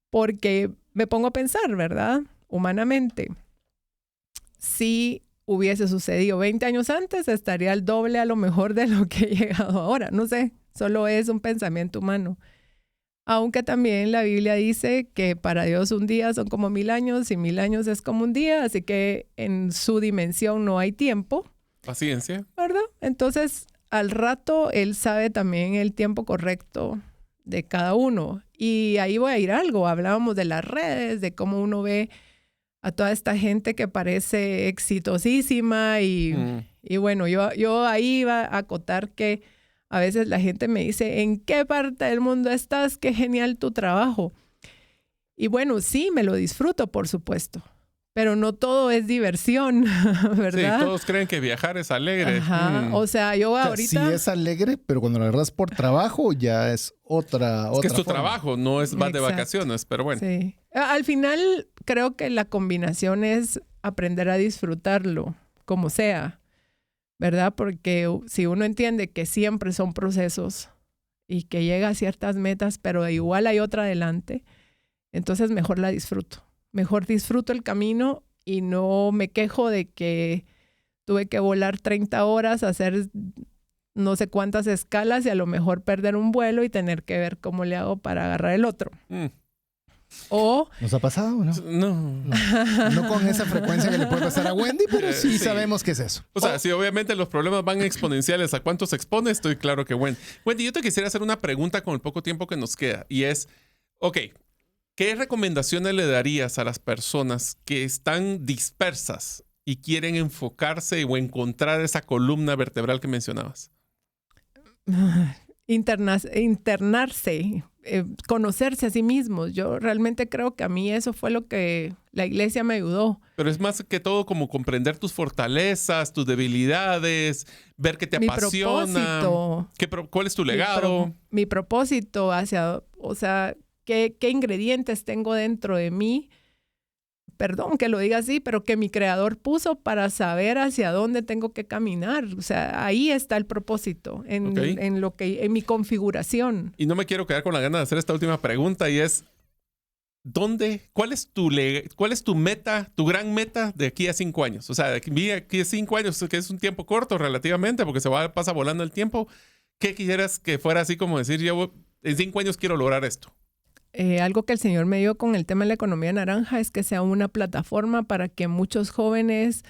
porque me pongo a pensar, ¿verdad? Humanamente, si hubiese sucedido 20 años antes, estaría al doble a lo mejor de lo que he llegado ahora. No sé, solo es un pensamiento humano. Aunque también la Biblia dice que para Dios un día son como 1000 años y 1000 años es como un día, así que en su dimensión no hay tiempo. Paciencia. ¿Verdad? Entonces, al rato, Él sabe también el tiempo correcto de cada uno. Y ahí voy a ir algo. Hablábamos de las redes, de cómo uno ve a toda esta gente que parece exitosísima y bueno, yo ahí iba a acotar que a veces la gente me dice, ¿en qué parte del mundo estás? Qué genial tu trabajo. Y bueno, sí, me lo disfruto, por supuesto, pero no todo es diversión, ¿verdad? Sí, todos creen que viajar es alegre. Ajá, o sea, yo ahorita... Sí es alegre, pero cuando lo agarras por trabajo ya es otra Es que es tu forma. trabajo, no es vas de vacaciones, pero bueno. Sí. Al final creo que la combinación es aprender a disfrutarlo, como sea, ¿verdad? Porque si uno entiende que siempre son procesos y que llega a ciertas metas, pero igual hay otra adelante, entonces mejor la disfruto. Mejor disfruto el camino y no me quejo de que tuve que volar 30 horas, hacer no sé cuántas escalas y a lo mejor perder un vuelo y tener que ver cómo le hago para agarrar el otro. O... ¿Nos ha pasado o no? No con esa frecuencia que le puede pasar a Wendy, pero sí sabemos qué es eso. O sea, si obviamente los problemas van exponenciales a cuánto se expone, estoy claro que Wendy. Wendy, yo te quisiera hacer una pregunta con el poco tiempo que nos queda y es, ok, ¿qué recomendaciones le darías a las personas que están dispersas y quieren enfocarse o encontrar esa columna vertebral que mencionabas? Internarse, conocerse a sí mismos. Yo realmente creo que a mí eso fue lo que la iglesia me ayudó. Pero es más que todo como comprender tus fortalezas, tus debilidades, ver qué te apasiona. Propósito. ¿Cuál es tu legado? Mi propósito o sea, ¿qué ingredientes tengo dentro de mí? Perdón que lo diga así, pero que mi creador puso para saber hacia dónde tengo que caminar. O sea, ahí está el propósito, en mi configuración. Y no me quiero quedar con la gana de hacer esta última pregunta y es, ¿cuál es tu meta, tu gran meta de aquí a 5 años? O sea, de aquí a 5 años, que es un tiempo corto relativamente, porque pasa volando el tiempo. ¿Qué quisieras que fuera así como decir, yo en 5 años quiero lograr esto? Algo que el Señor me dio con el tema de la economía naranja es que sea una plataforma para que muchos jóvenes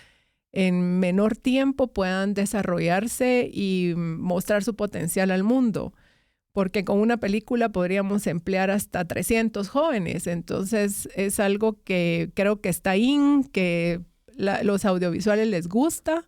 en menor tiempo puedan desarrollarse y mostrar su potencial al mundo. Porque con una película podríamos emplear hasta 300 jóvenes. Entonces es algo que creo que está que los audiovisuales les gusta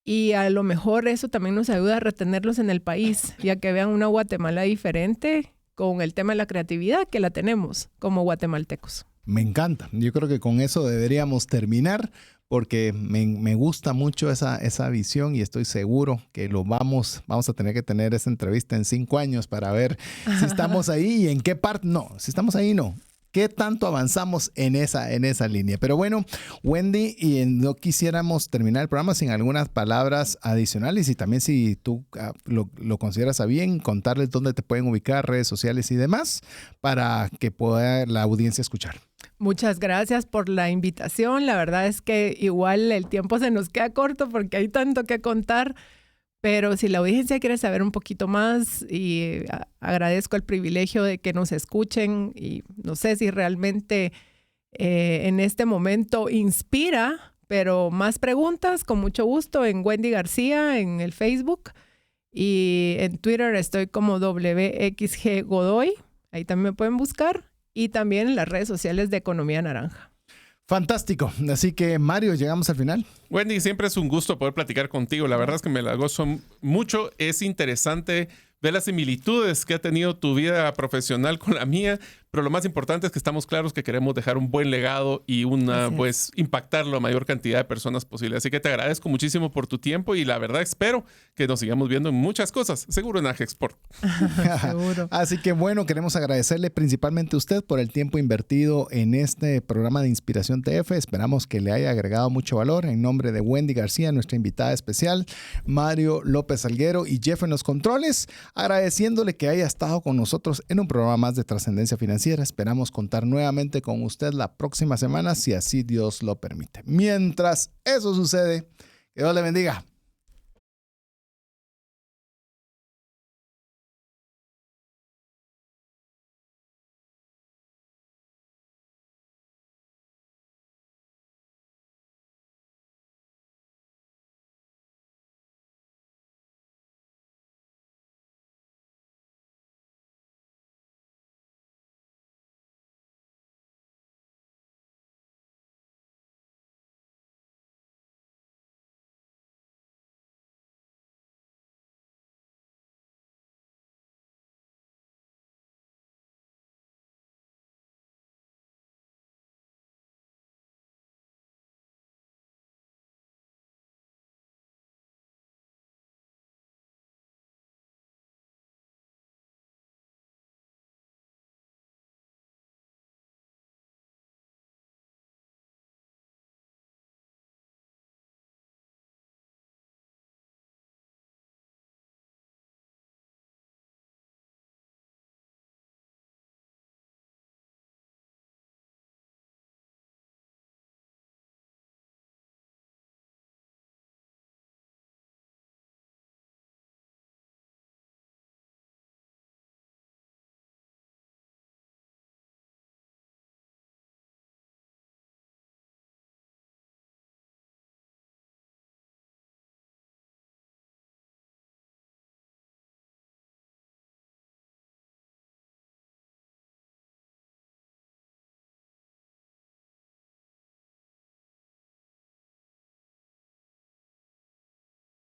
y a lo mejor eso también nos ayuda a retenerlos en el país, ya que vean una Guatemala diferente con el tema de la creatividad que la tenemos como guatemaltecos. Me encanta. Yo creo que con eso deberíamos terminar porque me gusta mucho esa visión y estoy seguro que vamos a tener que tener esa entrevista en 5 años para ver si estamos ahí y en qué parte. No, si estamos ahí, no. ¿Qué tanto avanzamos en esa línea? Pero bueno, Wendy, y no quisiéramos terminar el programa sin algunas palabras adicionales y también si tú lo consideras a bien, contarles dónde te pueden ubicar, redes sociales y demás, para que pueda la audiencia escuchar. Muchas gracias por la invitación. La verdad es que igual el tiempo se nos queda corto porque hay tanto que contar. Pero si la audiencia quiere saber un poquito más, y agradezco el privilegio de que nos escuchen y no sé si realmente en este momento inspira pero más preguntas, con mucho gusto, en Wendy García, en el Facebook. Y en Twitter estoy como WXG Godoy. Ahí también me pueden buscar. Y también en las redes sociales de Economía Naranja. Fantástico. Así que, Mario, llegamos al final. Wendy, siempre es un gusto poder platicar contigo. La verdad es que me la gozo mucho. Es interesante ver las similitudes que ha tenido tu vida profesional con la mía, pero lo más importante es que estamos claros que queremos dejar un buen legado y pues impactar la mayor cantidad de personas posible. Así que te agradezco muchísimo por tu tiempo y la verdad espero que nos sigamos viendo en muchas cosas, seguro en AGEXPORT. Seguro. Así que bueno, queremos agradecerle principalmente a usted por el tiempo invertido en este programa de Inspiración TF. Esperamos que le haya agregado mucho valor. En nombre de Wendy García, nuestra invitada especial, Mario López Alguero y Jeff en los controles, agradeciéndole que haya estado con nosotros en un programa más de Trascendencia Financiera. Esperamos contar nuevamente con usted la próxima semana, si así Dios lo permite. Mientras eso sucede, que Dios le bendiga.